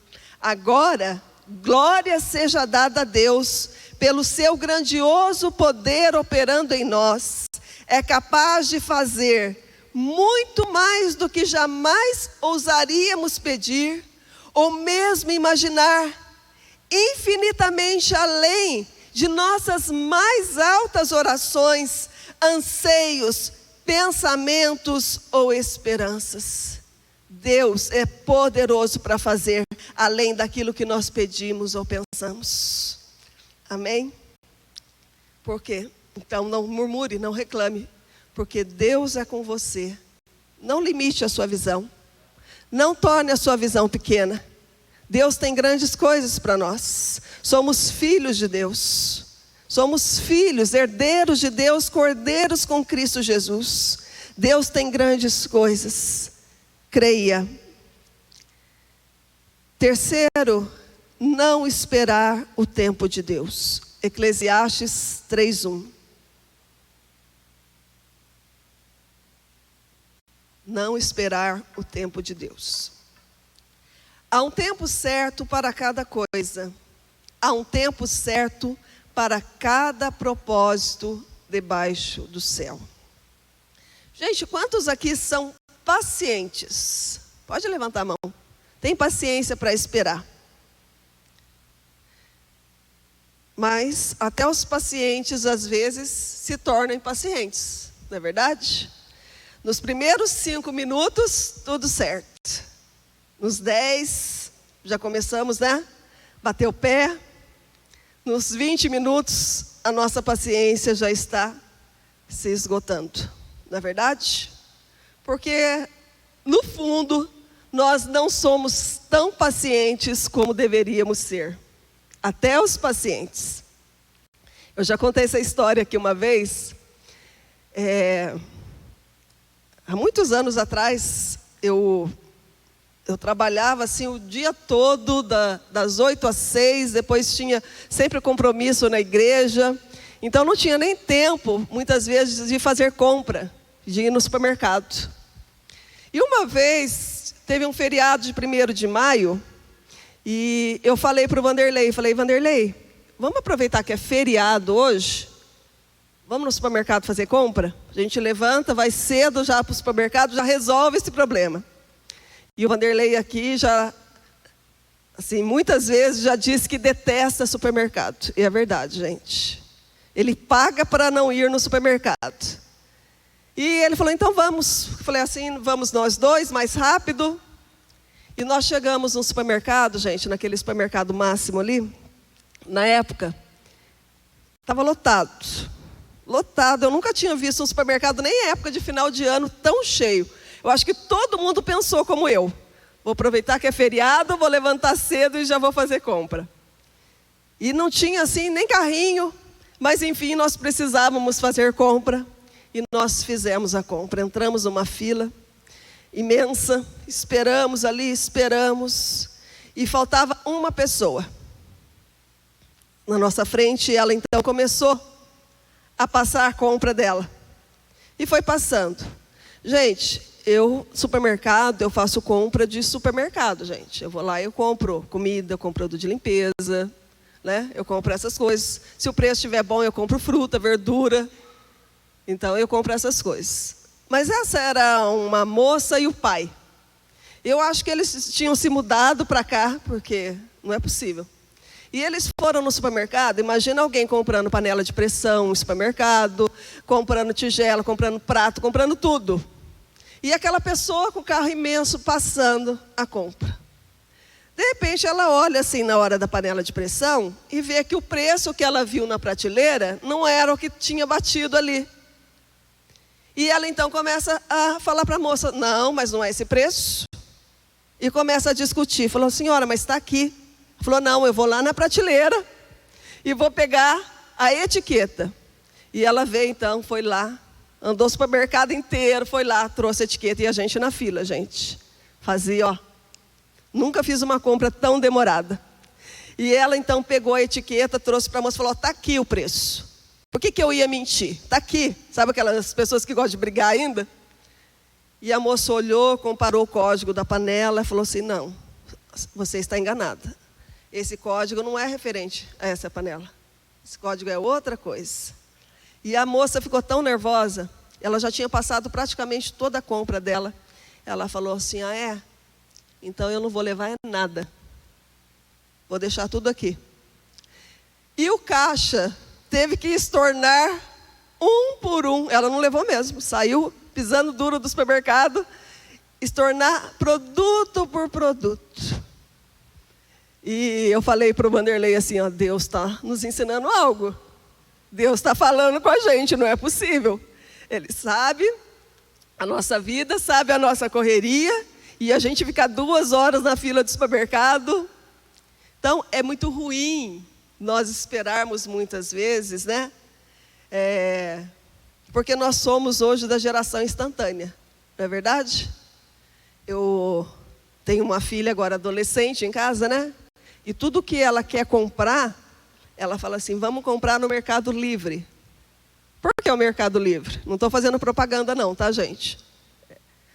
agora, glória seja dada a Deus, pelo seu grandioso poder operando em nós. É capaz de fazer muito mais do que jamais ousaríamos pedir, ou mesmo imaginar, infinitamente além de nossas mais altas orações, anseios, pensamentos ou esperanças. Deus é poderoso para fazer além daquilo que nós pedimos ou pensamos. Amém? Por quê? Então não murmure, não reclame, porque Deus é com você. Não limite a sua visão. Não torne a sua visão pequena. Deus tem grandes coisas para nós. Somos filhos de Deus. Somos filhos, herdeiros de Deus, cordeiros com Cristo Jesus. Deus tem grandes coisas. Creia. Terceiro, não esperar o tempo de Deus. Eclesiastes 3:1. Não esperar o tempo de Deus. Há um tempo certo para cada coisa. Há um tempo certo para cada propósito debaixo do céu. Gente, quantos aqui são pacientes? Pode levantar a mão. Tem paciência para esperar. Mas até os pacientes às vezes se tornam impacientes, não é verdade? Nos primeiros 5 minutos, tudo certo. Nos 10, já começamos, né? Bater o pé. Nos 20 minutos, a nossa paciência já está se esgotando. Não é verdade? Porque, no fundo, nós não somos tão pacientes como deveríamos ser. Até os pacientes. Eu já contei essa história aqui uma vez. Há muitos anos atrás, eu trabalhava assim o dia todo, das 8 às 6, depois tinha sempre compromisso na igreja. Então não tinha nem tempo, muitas vezes, de fazer compra, de ir no supermercado. E uma vez, teve um feriado de 1º de maio, e eu falei para o Vanderlei, Vanderlei, vamos aproveitar que é feriado hoje? Vamos no supermercado fazer compra? A gente levanta, vai cedo já para o supermercado, já resolve esse problema. E o Vanderlei aqui já, assim, muitas vezes já disse que detesta supermercado. E é verdade, gente. Ele paga para não ir no supermercado. E ele falou, então vamos. Eu falei assim, vamos nós dois, mais rápido. E nós chegamos no supermercado, gente, naquele supermercado Máximo ali. Na época, estava lotado. Lotado. Eu nunca tinha visto um supermercado, nem em época de final de ano, tão cheio. Eu acho que todo mundo pensou como eu. Vou aproveitar que é feriado, vou levantar cedo e já vou fazer compra. E não tinha assim nem carrinho, mas enfim, nós precisávamos fazer compra. E nós fizemos a compra, entramos numa fila imensa, esperamos ali, esperamos, e faltava uma pessoa na nossa frente. E ela então começou a passar a compra dela, e foi passando. Gente, supermercado, eu faço compra de supermercado, gente. Eu vou lá e eu compro comida, eu compro produto de limpeza, né? Eu compro essas coisas. Se o preço estiver bom, eu compro fruta, verdura. Então, eu compro essas coisas. Mas essa era uma moça e o pai. Eu acho que eles tinham se mudado para cá, porque não é possível. E eles foram no supermercado. Imagina alguém comprando panela de pressão no supermercado, comprando tigela, comprando prato, comprando tudo. E aquela pessoa com o carro imenso passando a compra. De repente ela olha assim na hora da panela de pressão e vê que o preço que ela viu na prateleira não era o que tinha batido ali. E ela então começa a falar para a moça: não, mas não é esse preço. E começa a discutir. Falou: senhora, mas está aqui. Falou: não, eu vou lá na prateleira e vou pegar a etiqueta. E ela veio então, foi lá, andou o supermercado inteiro, foi lá, trouxe a etiqueta, e a gente na fila, gente. Fazia, ó. Nunca fiz uma compra tão demorada. E ela então pegou a etiqueta, trouxe para a moça e falou: está aqui o preço. Por que eu ia mentir? Está aqui. Sabe aquelas pessoas que gostam de brigar ainda? E a moça olhou, comparou o código da panela e falou assim: não, você está enganada. Esse código não é referente a essa panela. Esse código é outra coisa. E a moça ficou tão nervosa, ela já tinha passado praticamente toda a compra dela. Ela falou assim: ah, é? Então eu não vou levar nada. Vou deixar tudo aqui. E o caixa teve que estornar um por um. Ela não levou mesmo. Saiu pisando duro do supermercado, estornar produto por produto. E eu falei para o Vanderlei assim: ó, Deus está nos ensinando algo. Deus está falando com a gente, não é possível. Ele sabe a nossa vida, sabe a nossa correria, e a gente fica 2 horas na fila do supermercado. Então, é muito ruim nós esperarmos muitas vezes, né? Porque nós somos hoje da geração instantânea, não é verdade? Eu tenho uma filha agora adolescente em casa, né? E tudo que ela quer comprar, ela fala assim: vamos comprar no Mercado Livre. Por que o Mercado Livre? Não estou fazendo propaganda não, tá, gente?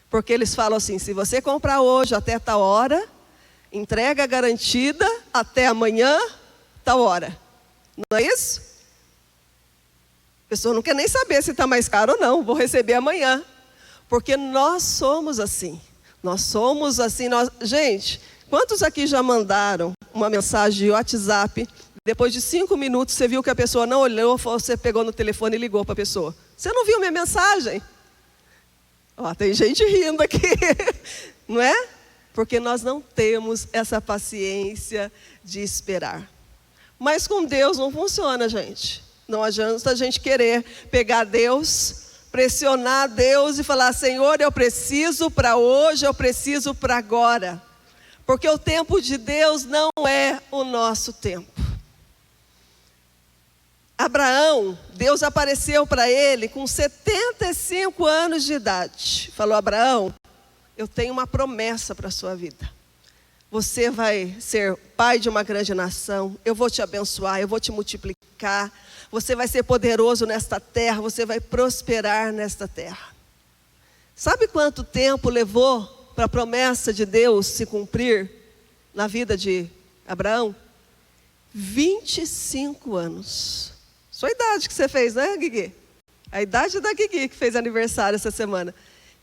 Porque eles falam assim: se você comprar hoje até tal hora, entrega garantida até amanhã, tal hora. Não é isso? A pessoa não quer nem saber se está mais caro ou não, vou receber amanhã. Porque nós somos assim. Nós somos assim. Gente, quantos aqui já mandaram uma mensagem de WhatsApp, depois de 5 minutos você viu que a pessoa não olhou, você pegou no telefone e ligou para a pessoa? Você não viu minha mensagem? Ó, tem gente rindo aqui, não é? Porque nós não temos essa paciência de esperar. Mas com Deus não funciona, gente. Não adianta a gente querer pegar Deus, pressionar Deus e falar: Senhor, eu preciso para hoje, eu preciso para agora. Porque o tempo de Deus não é o nosso tempo. Abraão, Deus apareceu para ele com 75 anos de idade. Falou: Abraão, eu tenho uma promessa para a sua vida. Você vai ser pai de uma grande nação. Eu vou te abençoar, eu vou te multiplicar. Você vai ser poderoso nesta terra, você vai prosperar nesta terra. Sabe quanto tempo levou para a promessa de Deus se cumprir na vida de Abraão? 25 anos. Sua idade que você fez, né, Guigui? A idade da Guigui, que fez aniversário essa semana.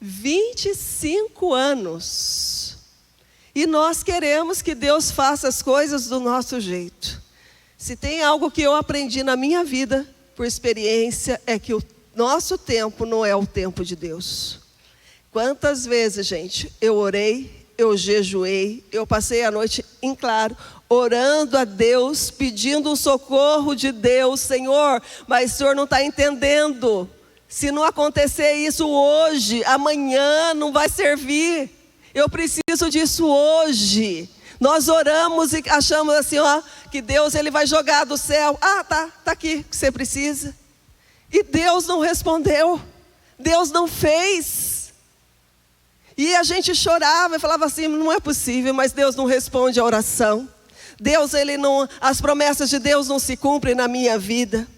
25 anos. E nós queremos que Deus faça as coisas do nosso jeito. Se tem algo que eu aprendi na minha vida, por experiência, é que o nosso tempo não é o tempo de Deus. Quantas vezes, gente, eu orei, eu jejuei, eu passei a noite em claro, orando a Deus, pedindo um socorro de Deus. Senhor, mas o Senhor não está entendendo. Se não acontecer isso hoje, amanhã não vai servir. Eu preciso disso hoje. Nós oramos e achamos assim, ó, que Deus ele vai jogar do céu. Ah, tá aqui o que você precisa. E Deus não respondeu. Deus não fez. E a gente chorava e falava assim, não é possível, mas Deus não responde a oração. Deus, as promessas de Deus não se cumprem na minha vida.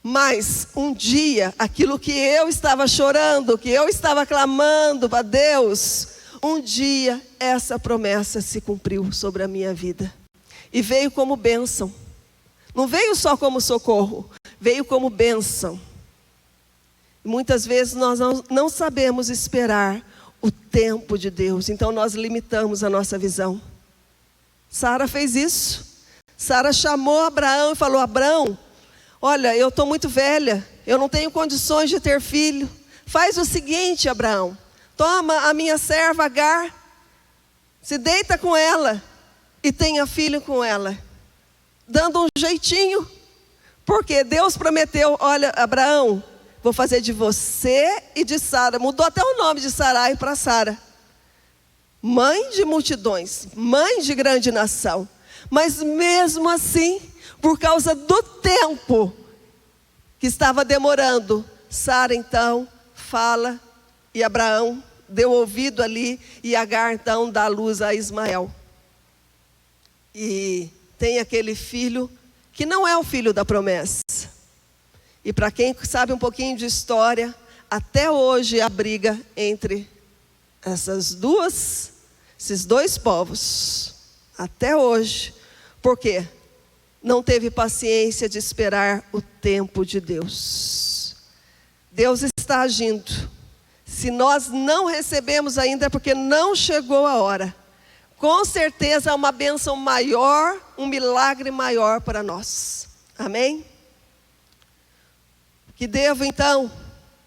Mas um dia, aquilo que eu estava chorando, que eu estava clamando para Deus, um dia essa promessa se cumpriu sobre a minha vida. E veio como bênção. Não veio só como socorro, veio como bênção. Muitas vezes nós não sabemos esperar o tempo de Deus, então nós limitamos a nossa visão. Sara fez isso. Sara chamou Abraão e falou, Abraão, olha, eu estou muito velha, eu não tenho condições de ter filho. Faz o seguinte, Abraão, toma a minha serva Agar, se deita com ela e tenha filho com ela. Dando um jeitinho, porque Deus prometeu, olha, Abraão, vou fazer de você e de Sara. Mudou até o nome de Sarai para Sara. Mãe de multidões, mãe de grande nação. Mas mesmo assim, por causa do tempo que estava demorando, Sara então fala e Abraão deu ouvido ali e Agar então dá luz a Ismael. E tem aquele filho que não é o filho da promessa. E para quem sabe um pouquinho de história, até hoje a briga entre esses dois povos. Até hoje. Por quê? Não teve paciência de esperar o tempo de Deus. Deus está agindo. Se nós não recebemos ainda é porque não chegou a hora. Com certeza é uma bênção maior, um milagre maior para nós. Amém? O que devo então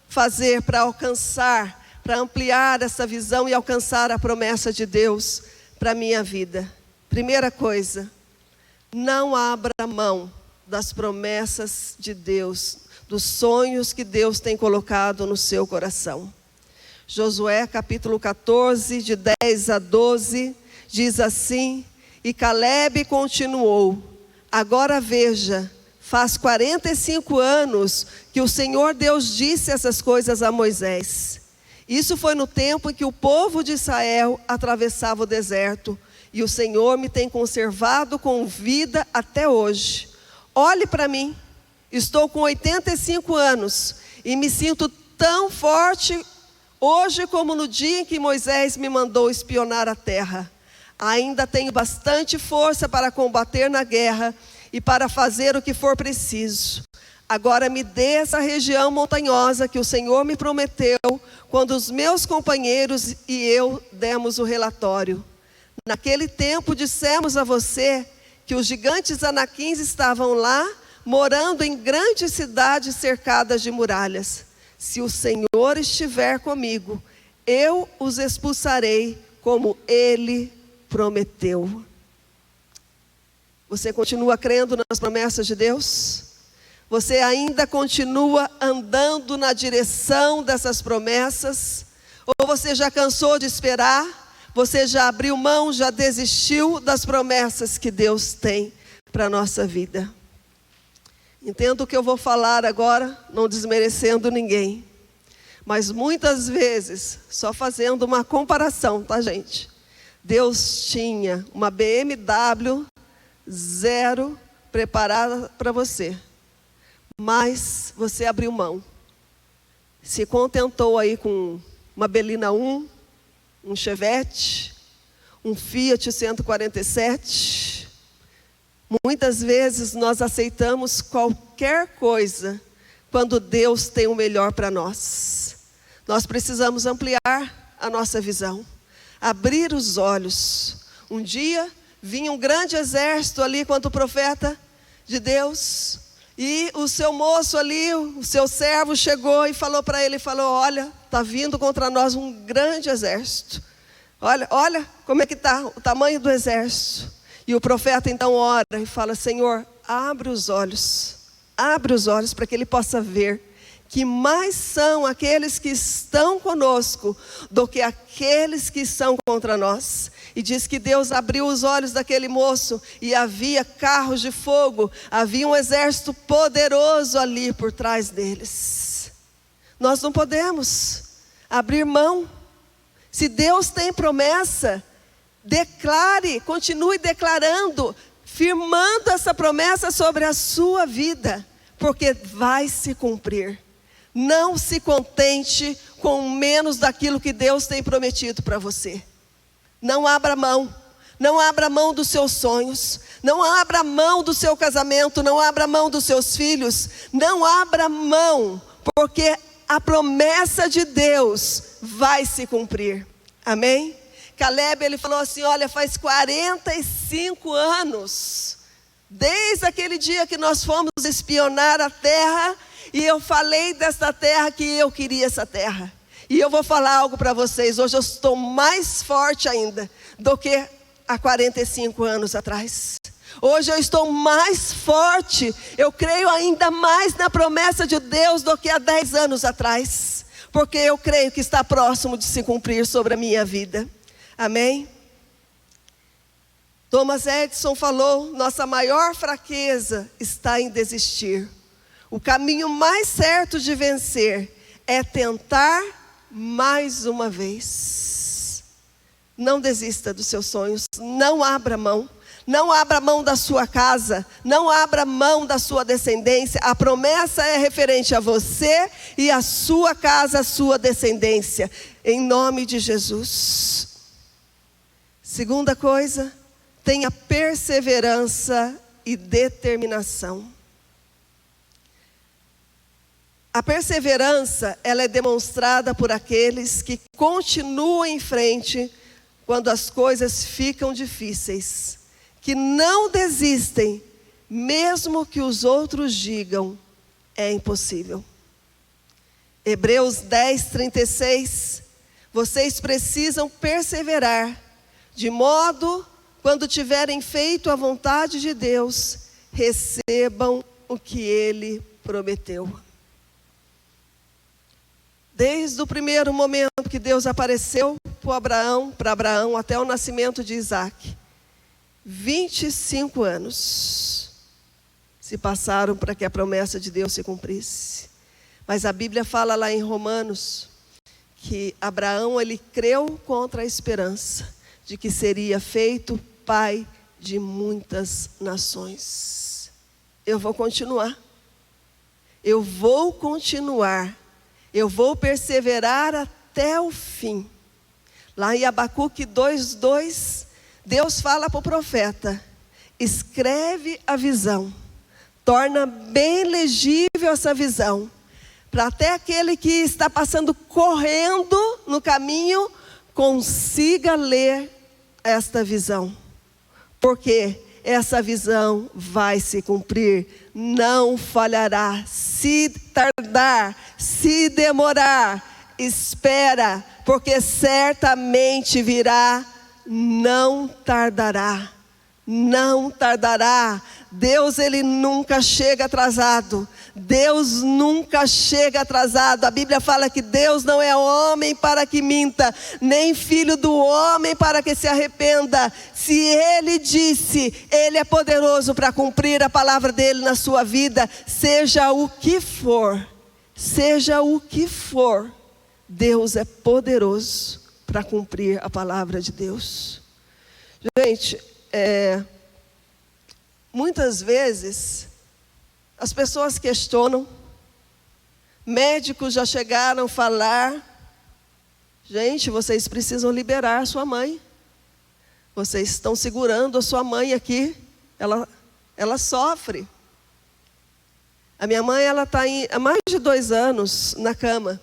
fazer para alcançar, para ampliar essa visão e alcançar a promessa de Deus para a minha vida? Primeira coisa, não abra mão das promessas de Deus, dos sonhos que Deus tem colocado no seu coração. Josué capítulo 14, de 10 a 12, diz assim, e Caleb continuou, agora veja, faz 45 anos que o Senhor Deus disse essas coisas a Moisés. Isso foi no tempo em que o povo de Israel atravessava o deserto, e o Senhor me tem conservado com vida até hoje. Olhe para mim, estou com 85 anos, e me sinto tão forte hoje como no dia em que Moisés me mandou espionar a terra. Ainda tenho bastante força para combater na guerra e para fazer o que for preciso. Agora me dê essa região montanhosa que o Senhor me prometeu quando os meus companheiros e eu demos o relatório. Naquele tempo dissemos a você que os gigantes anaquins estavam lá, morando em grandes cidades cercadas de muralhas. Se o Senhor estiver comigo, eu os expulsarei como Ele prometeu. Você continua crendo nas promessas de Deus? Você ainda continua andando na direção dessas promessas? Ou você já cansou de esperar? Você já abriu mão, já desistiu das promessas que Deus tem para a nossa vida? Entendo o que eu vou falar agora, não desmerecendo ninguém. Mas muitas vezes, só fazendo uma comparação, tá, gente? Deus tinha uma BMW 0 preparada para você. Mas você abriu mão. Se contentou aí com uma Belina 1, um Chevette, um Fiat 147. Muitas vezes nós aceitamos qualquer coisa quando Deus tem o melhor para nós. Nós precisamos ampliar a nossa visão, abrir os olhos. Um dia vinha um grande exército ali quanto o profeta de Deus, e o seu moço ali, o seu servo chegou e falou para ele, olha, está vindo contra nós um grande exército. Olha como é que está o tamanho do exército. E o profeta então ora e fala, Senhor, abre os olhos para que ele possa ver que mais são aqueles que estão conosco do que aqueles que são contra nós. E diz que Deus abriu os olhos daquele moço e havia carros de fogo, havia um exército poderoso ali por trás deles. Nós não podemos abrir mão. Se Deus tem promessa, declare, continue declarando, firmando essa promessa sobre a sua vida, porque vai se cumprir. Não se contente com menos daquilo que Deus tem prometido para você. Não abra mão. Não abra mão dos seus sonhos. Não abra mão do seu casamento. Não abra mão dos seus filhos. Não abra mão, porque a promessa de Deus vai se cumprir. Amém? Caleb, ele falou assim, olha, faz 45 anos, desde aquele dia que nós fomos espionar a terra, e eu falei desta terra que eu queria essa terra. E eu vou falar algo para vocês, hoje eu estou mais forte ainda do que há 45 anos atrás. Hoje eu estou mais forte, eu creio ainda mais na promessa de Deus do que há 10 anos atrás. Porque eu creio que está próximo de se cumprir sobre a minha vida. Amém? Thomas Edison falou, nossa maior fraqueza está em desistir. O caminho mais certo de vencer é tentar mais uma vez. Não desista dos seus sonhos, não abra mão. Não abra mão da sua casa, não abra mão da sua descendência. A promessa é referente a você e a sua casa, a sua descendência. Em nome de Jesus. Segunda coisa, tenha perseverança e determinação. A perseverança, ela é demonstrada por aqueles que continuam em frente quando as coisas ficam difíceis. Que não desistem, mesmo que os outros digam, é impossível. Hebreus 10:36, vocês precisam perseverar, de modo, quando tiverem feito a vontade de Deus, recebam o que Ele prometeu. Desde o primeiro momento que Deus apareceu para Abraão, até o nascimento de Isaac, 25 anos se passaram para que a promessa de Deus se cumprisse. Mas a Bíblia fala lá em Romanos que Abraão, ele creu contra a esperança de que seria feito pai de muitas nações. Eu vou continuar. Eu vou continuar. Eu vou perseverar até o fim. Lá em Abacuque 2:2, Deus fala para o profeta, escreve a visão, torna bem legível essa visão, para até aquele que está passando correndo no caminho, consiga ler esta visão. Porque essa visão vai se cumprir, não falhará. Se tardar, se demorar, espera, porque certamente virá. Não tardará, não tardará. Deus, ele nunca chega atrasado. Deus nunca chega atrasado. A Bíblia fala que Deus não é homem para que minta, nem filho do homem para que se arrependa. Se Ele disse, Ele é poderoso para cumprir a palavra dEle na sua vida. Seja o que for, Deus é poderoso para cumprir a palavra de Deus. Gente, muitas vezes as pessoas questionam, médicos já chegaram a falar, gente, vocês precisam liberar a sua mãe, vocês estão segurando a sua mãe aqui, ela sofre. A minha mãe, ela está há mais de 2 anos na cama.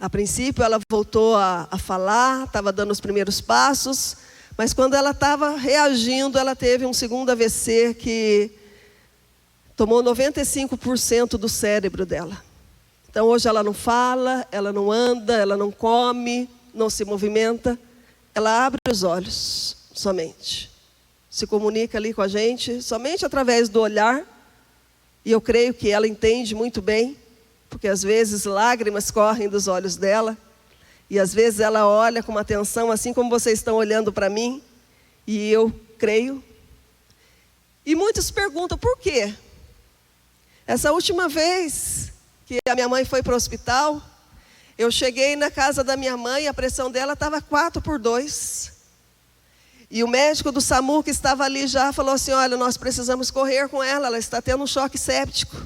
A princípio ela voltou a falar, estava dando os primeiros passos, mas quando ela estava reagindo, ela teve um segundo AVC que tomou 95% do cérebro dela. Então hoje ela não fala, ela não anda, ela não come, não se movimenta. Ela abre os olhos somente. Se comunica ali com a gente somente através do olhar. E eu creio que ela entende muito bem, porque às vezes lágrimas correm dos olhos dela. E às vezes ela olha com uma atenção, assim como vocês estão olhando para mim. E eu creio. E muitos perguntam, por quê? Essa última vez que a minha mãe foi para o hospital. Eu cheguei na casa da minha mãe, a pressão dela estava 4/2. E o médico do SAMU que estava ali já falou assim, olha, nós precisamos correr com ela, ela está tendo um choque séptico.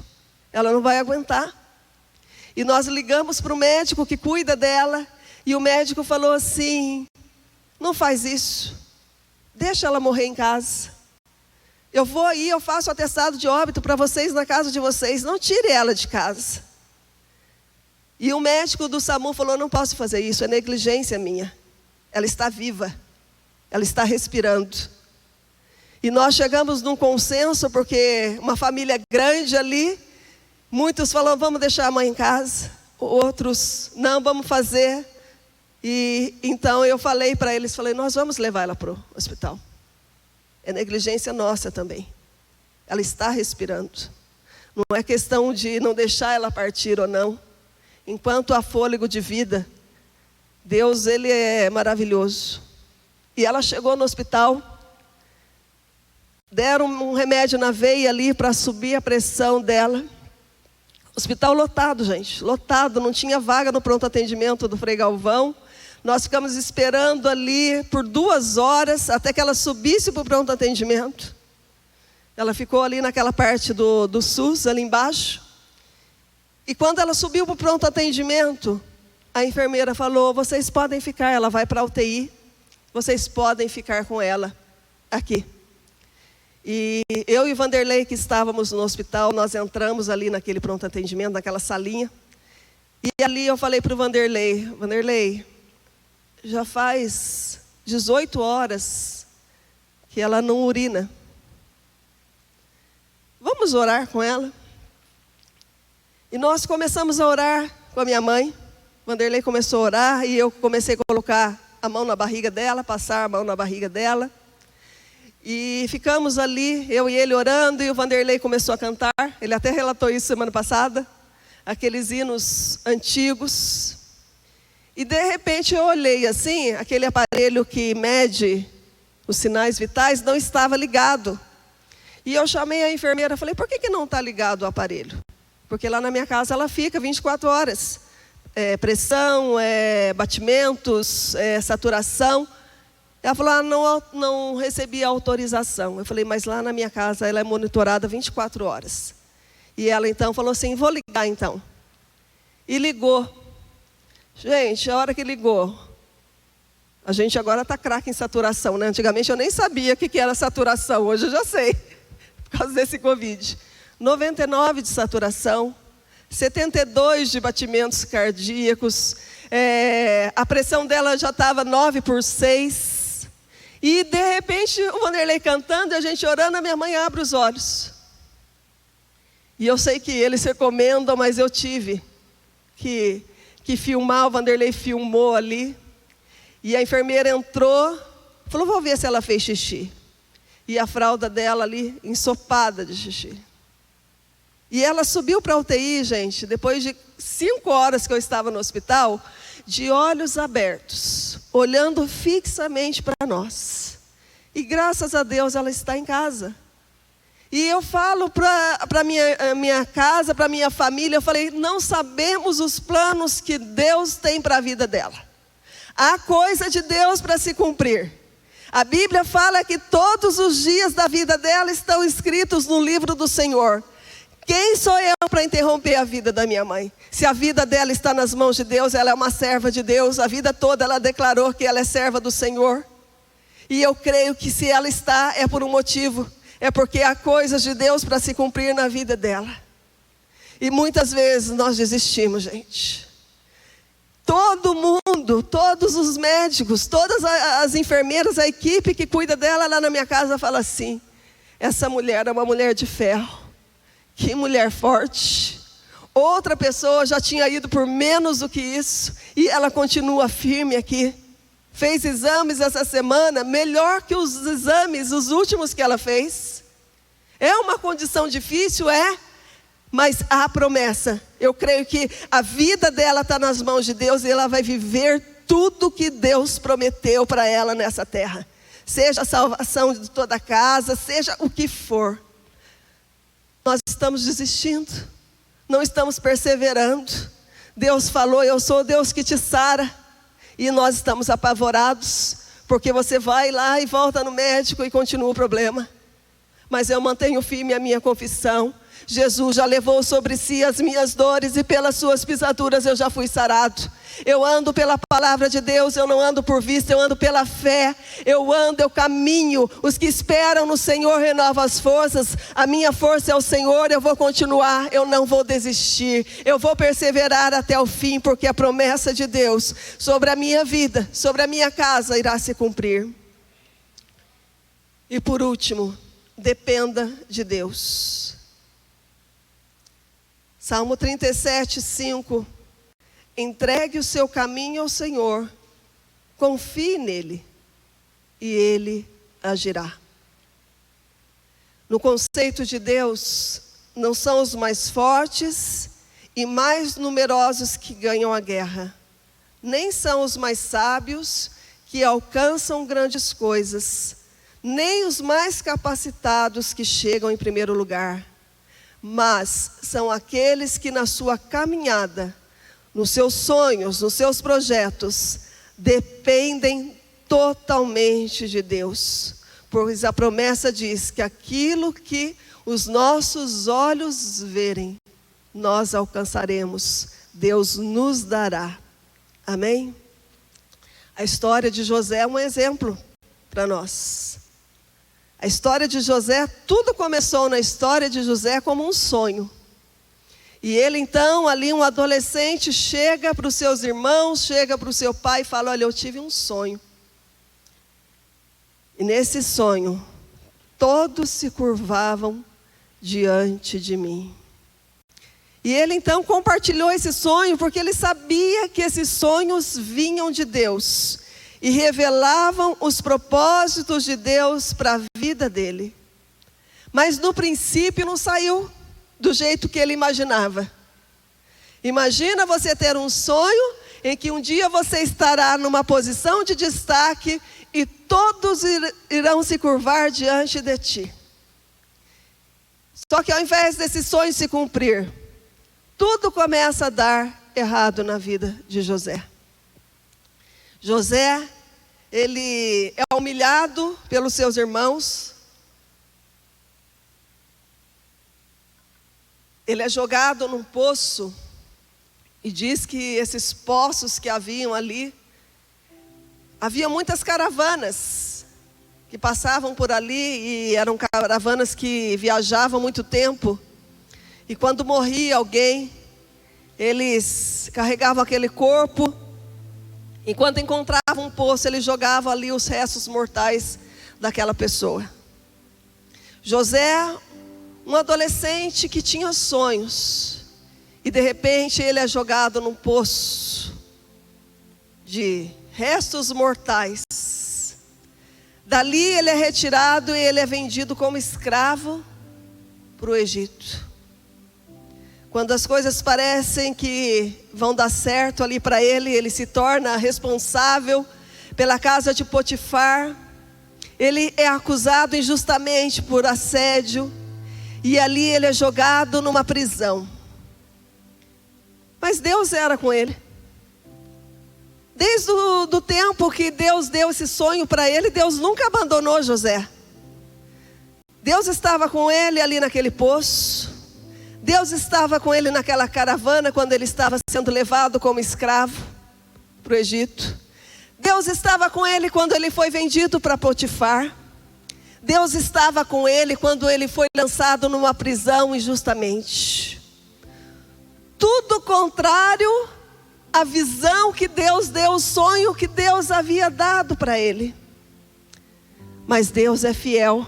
Ela não vai aguentar. E nós ligamos para o médico que cuida dela, e o médico falou assim, não faz isso, deixa ela morrer em casa. Eu vou aí, eu faço o atestado de óbito para vocês na casa de vocês, não tire ela de casa. E o médico do SAMU falou, não posso fazer isso, é negligência minha. Ela está viva, ela está respirando. E nós chegamos num consenso, porque uma família grande ali, muitos falaram, vamos deixar a mãe em casa. Outros, não, vamos fazer. E então eu falei para eles, nós vamos levar ela para o hospital. É negligência nossa também. Ela está respirando. Não é questão de não deixar ela partir ou não. Enquanto há fôlego de vida, Deus, Ele é maravilhoso. E ela chegou no hospital, deram um remédio na veia ali para subir a pressão dela. Hospital lotado, gente, lotado, não tinha vaga no pronto atendimento do Frei Galvão. Nós ficamos esperando ali por 2 horas, até que ela subisse para o pronto atendimento. Ela ficou ali naquela parte do SUS, ali embaixo. E quando ela subiu para o pronto atendimento, a enfermeira falou, vocês podem ficar, ela vai para a UTI, vocês podem ficar com ela aqui. E eu e o Vanderlei, que estávamos no hospital, nós entramos ali naquele pronto atendimento, naquela salinha. E ali eu falei para o Vanderlei, já faz 18 horas que ela não urina. Vamos orar com ela? E nós começamos a orar com a minha mãe. Vanderlei começou a orar e eu comecei a colocar a mão na barriga dela, passar a mão na barriga dela. E ficamos ali, eu e ele orando, e o Vanderlei começou a cantar. Ele até relatou isso semana passada, aqueles hinos antigos. E de repente eu olhei assim, aquele aparelho que mede os sinais vitais não estava ligado. E eu chamei a enfermeira, falei, por que não está ligado o aparelho? Porque lá na minha casa ela fica 24 horas. Pressão, batimentos, saturação. Ela falou, não recebi autorização. Eu falei, mas lá na minha casa ela é monitorada 24 horas. E ela então falou assim, vou ligar então. E ligou. Gente, a hora que ligou, a gente agora está craque em saturação, né? Antigamente eu nem sabia o que era saturação, hoje eu já sei, por causa desse Covid. 99 de saturação, 72 de batimentos cardíacos, a pressão dela já estava 9/6. E de repente o Vanderlei cantando e a gente orando, a minha mãe abre os olhos. E eu sei que eles recomendam, mas eu tive que filmar, o Vanderlei filmou ali. E a enfermeira entrou, falou, vou ver se ela fez xixi. E a fralda dela ali, ensopada de xixi. E ela subiu para a UTI, gente, depois de 5 horas que eu estava no hospital, de olhos abertos, olhando fixamente para nós. E graças a Deus ela está em casa. E eu falo para a minha casa, para a minha família, eu falei, não sabemos os planos que Deus tem para a vida dela. Há coisa de Deus para se cumprir. A Bíblia fala que todos os dias da vida dela estão escritos no livro do Senhor. Quem sou eu para interromper a vida da minha mãe? Se a vida dela está nas mãos de Deus, ela é uma serva de Deus. A vida toda ela declarou que ela é serva do Senhor. E eu creio que se ela está, é por um motivo. É porque há coisas de Deus para se cumprir na vida dela. E muitas vezes nós desistimos, gente. Todo mundo, todos os médicos, todas as enfermeiras, a equipe que cuida dela lá na minha casa fala assim, essa mulher é uma mulher de ferro. Que mulher forte. Outra pessoa já tinha ido por menos do que isso e ela continua firme aqui. Fez exames essa semana, melhor que os exames, os últimos que ela fez. É uma condição difícil, mas há promessa. Eu creio que a vida dela está nas mãos de Deus e ela vai viver tudo que Deus prometeu para ela nessa terra. Seja a salvação de toda a casa, seja o que for. Nós estamos desistindo. não estamos perseverando. Deus falou, eu sou o Deus que te sara. E nós estamos apavorados, porque você vai lá e volta no médico e continua o problema. Mas eu mantenho firme a minha confissão. Jesus já levou sobre si as minhas dores e pelas suas pisaduras eu já fui sarado. Eu ando pela palavra de Deus, eu não ando por vista, eu ando pela fé. Eu caminho. Os que esperam no Senhor renovam as forças. A minha força é o Senhor, eu vou continuar, eu não vou desistir. Eu vou perseverar até o fim, porque a promessa de Deus sobre a minha vida, sobre a minha casa irá se cumprir. E por último, dependa de Deus. Salmo 37, 5. Entregue o seu caminho ao Senhor, confie nele, e ele agirá. No conceito de Deus, não são os mais fortes e mais numerosos que ganham a guerra, nem são os mais sábios que alcançam grandes coisas, nem os mais capacitados que chegam em primeiro lugar, mas são aqueles que na sua caminhada, nos seus sonhos, nos seus projetos, dependem totalmente de Deus. Pois a promessa diz que aquilo que os nossos olhos verem, nós alcançaremos, Deus nos dará. Amém? A história de José é um exemplo para nós. A história de José, tudo começou na história de José como um sonho. E ele então, ali um adolescente, chega para os seus irmãos, chega para o seu pai e fala, olha, eu tive um sonho. E nesse sonho, todos se curvavam diante de mim. E ele então compartilhou esse sonho, porque ele sabia que esses sonhos vinham de Deus. E revelavam os propósitos de Deus para a vida dele. Mas no princípio não saiu do jeito que ele imaginava. Imagina você ter um sonho em que um dia você estará numa posição de destaque e todos irão se curvar diante de ti. Só que ao invés desse sonho se cumprir, tudo começa a dar errado na vida de José. José, ele é humilhado pelos seus irmãos. Ele é jogado num poço. E diz que esses poços que haviam ali, havia muitas caravanas que passavam por ali. E eram caravanas que viajavam muito tempo. E quando morria alguém, eles carregavam aquele corpo. Enquanto encontravam um poço, eles jogavam ali os restos mortais daquela pessoa. José, um adolescente que tinha sonhos, e de repente ele é jogado num poço de restos mortais. Dali ele é retirado e ele é vendido como escravo para o Egito. Quando as coisas parecem que vão dar certo ali para ele, ele se torna responsável pela casa de Potifar. Ele é acusado injustamente por assédio. E ali ele é jogado numa prisão. Mas Deus era com ele. Desde o tempo que Deus deu esse sonho para ele, Deus nunca abandonou José. Deus estava com ele ali naquele poço. Deus estava com ele naquela caravana quando ele estava sendo levado como escravo para o Egito. Deus estava com ele quando ele foi vendido para Potifar. Deus estava com ele quando ele foi lançado numa prisão injustamente. Tudo contrário à visão que Deus deu, o sonho que Deus havia dado para ele. Mas Deus é fiel.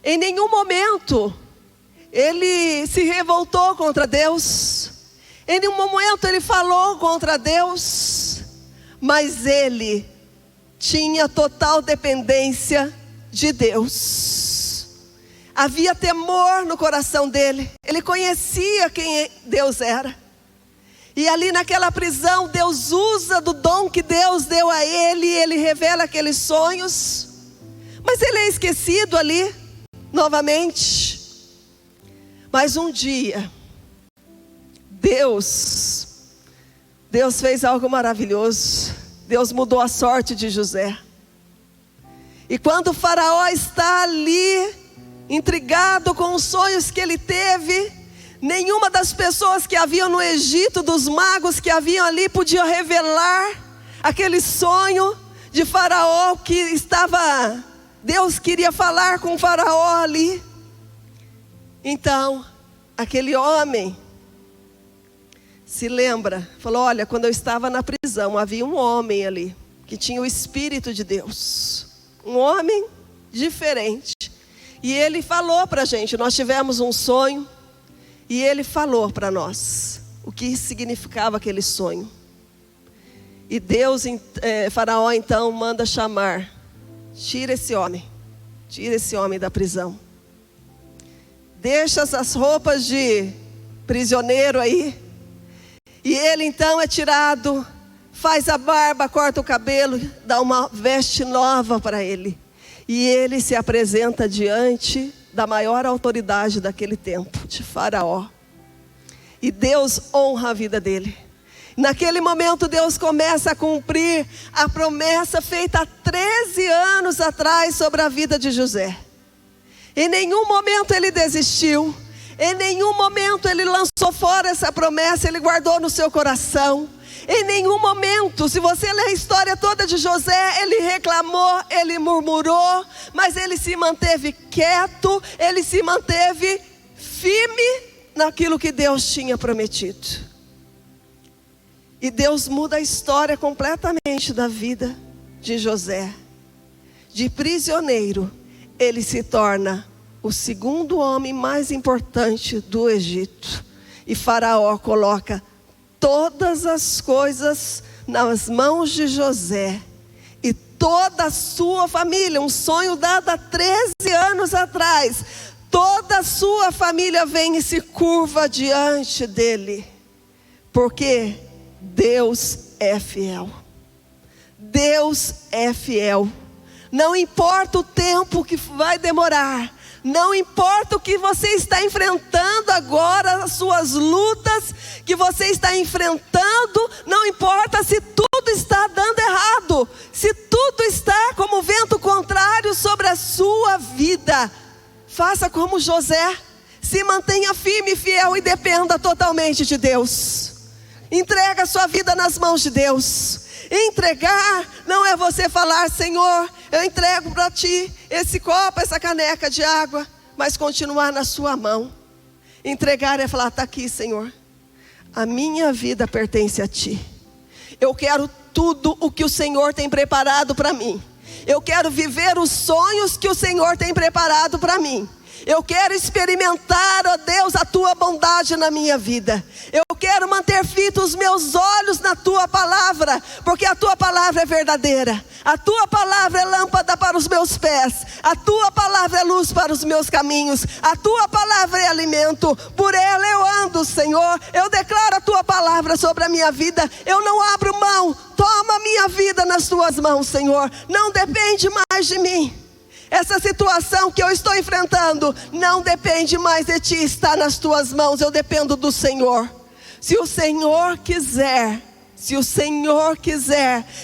Em nenhum momento ele se revoltou contra Deus. Em nenhum momento ele falou contra Deus. Mas ele tinha total dependência de Deus. Havia temor no coração dele. Ele conhecia quem Deus era. E ali naquela prisão, Deus usa do dom que Deus deu a ele. E ele revela aqueles sonhos. Mas ele é esquecido ali, novamente. Mas um dia, Deus fez algo maravilhoso. Deus mudou a sorte de José. E quando o faraó está ali, intrigado com os sonhos que ele teve, nenhuma das pessoas que haviam no Egito, dos magos que haviam ali, podia revelar aquele sonho de faraó que estava... Deus queria falar com o faraó ali. Então, aquele homem se lembra, falou: olha, quando eu estava na prisão, havia um homem ali, que tinha o Espírito de Deus. Um homem diferente. E ele falou para a gente, nós tivemos um sonho, e ele falou para nós o que significava aquele sonho. E Deus, faraó então manda chamar, tira esse homem da prisão. Deixa essas roupas de prisioneiro aí. E ele então é tirado, faz a barba, corta o cabelo, dá uma veste nova para ele. E ele se apresenta diante da maior autoridade daquele tempo, de Faraó. E Deus honra a vida dele. Naquele momento Deus começa a cumprir a promessa feita há 13 anos atrás sobre a vida de José. Em nenhum momento ele desistiu. Em nenhum momento ele lançou fora essa promessa, ele guardou no seu coração. Em nenhum momento, se você ler a história toda de José, ele reclamou, ele murmurou, mas ele se manteve quieto, ele se manteve firme naquilo que Deus tinha prometido. E Deus muda a história completamente da vida de José. De prisioneiro, ele se torna o segundo homem mais importante do Egito. E Faraó coloca todas as coisas nas mãos de José. E toda a sua família, um sonho dado há 13 anos atrás. Toda a sua família vem e se curva diante dele. Porque Deus é fiel. Deus é fiel. Não importa o tempo que vai demorar. Não importa o que você está enfrentando agora, as suas lutas que você está enfrentando. Não importa se tudo está dando errado. Se tudo está como vento contrário sobre a sua vida. Faça como José. Se mantenha firme e fiel e dependa totalmente de Deus. Entrega a sua vida nas mãos de Deus. Entregar não é você falar: Senhor, eu entrego para ti esse copo, essa caneca de água, mas continuar na sua mão. Entregar é falar: está aqui, Senhor, a minha vida pertence a ti. Eu quero tudo o que o Senhor tem preparado para mim. Eu quero viver os sonhos que o Senhor tem preparado para mim. Eu quero experimentar, ó Deus, a tua bondade na minha vida. Eu quero manter fitos os meus olhos na tua palavra, porque a tua palavra é verdadeira. A tua palavra é lâmpada para os meus pés. A tua palavra é luz para os meus caminhos. A tua palavra é alimento. Por ela eu ando, Senhor. Eu declaro a tua palavra sobre a minha vida. Eu não abro mão. Toma a minha vida nas tuas mãos, Senhor. Não depende mais de mim. Essa situação que eu estou enfrentando não depende mais de ti, está nas tuas mãos. Eu dependo do Senhor. Se o Senhor quiser,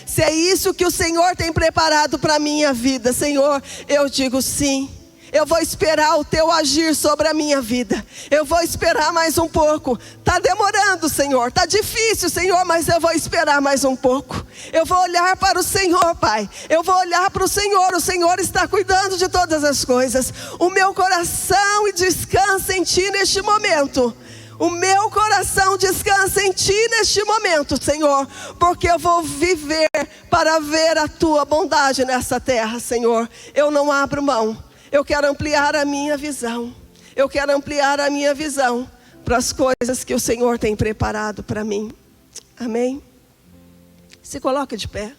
se é isso que o Senhor tem preparado para a minha vida, Senhor, eu digo sim. Eu vou esperar o teu agir sobre a minha vida. Eu vou esperar mais um pouco. Está demorando, Senhor. Está difícil, Senhor, mas eu vou esperar mais um pouco. Eu vou olhar para o Senhor, Pai. Eu vou olhar para o Senhor. O Senhor está cuidando de todas as coisas. O meu coração descansa em ti neste momento. O meu coração descansa em ti neste momento, Senhor, porque eu vou viver para ver a tua bondade nessa terra, Senhor. Eu não abro mão. Eu quero ampliar a minha visão. Eu quero ampliar a minha visão para as coisas que o Senhor tem preparado para mim. Amém? Se coloque de pé.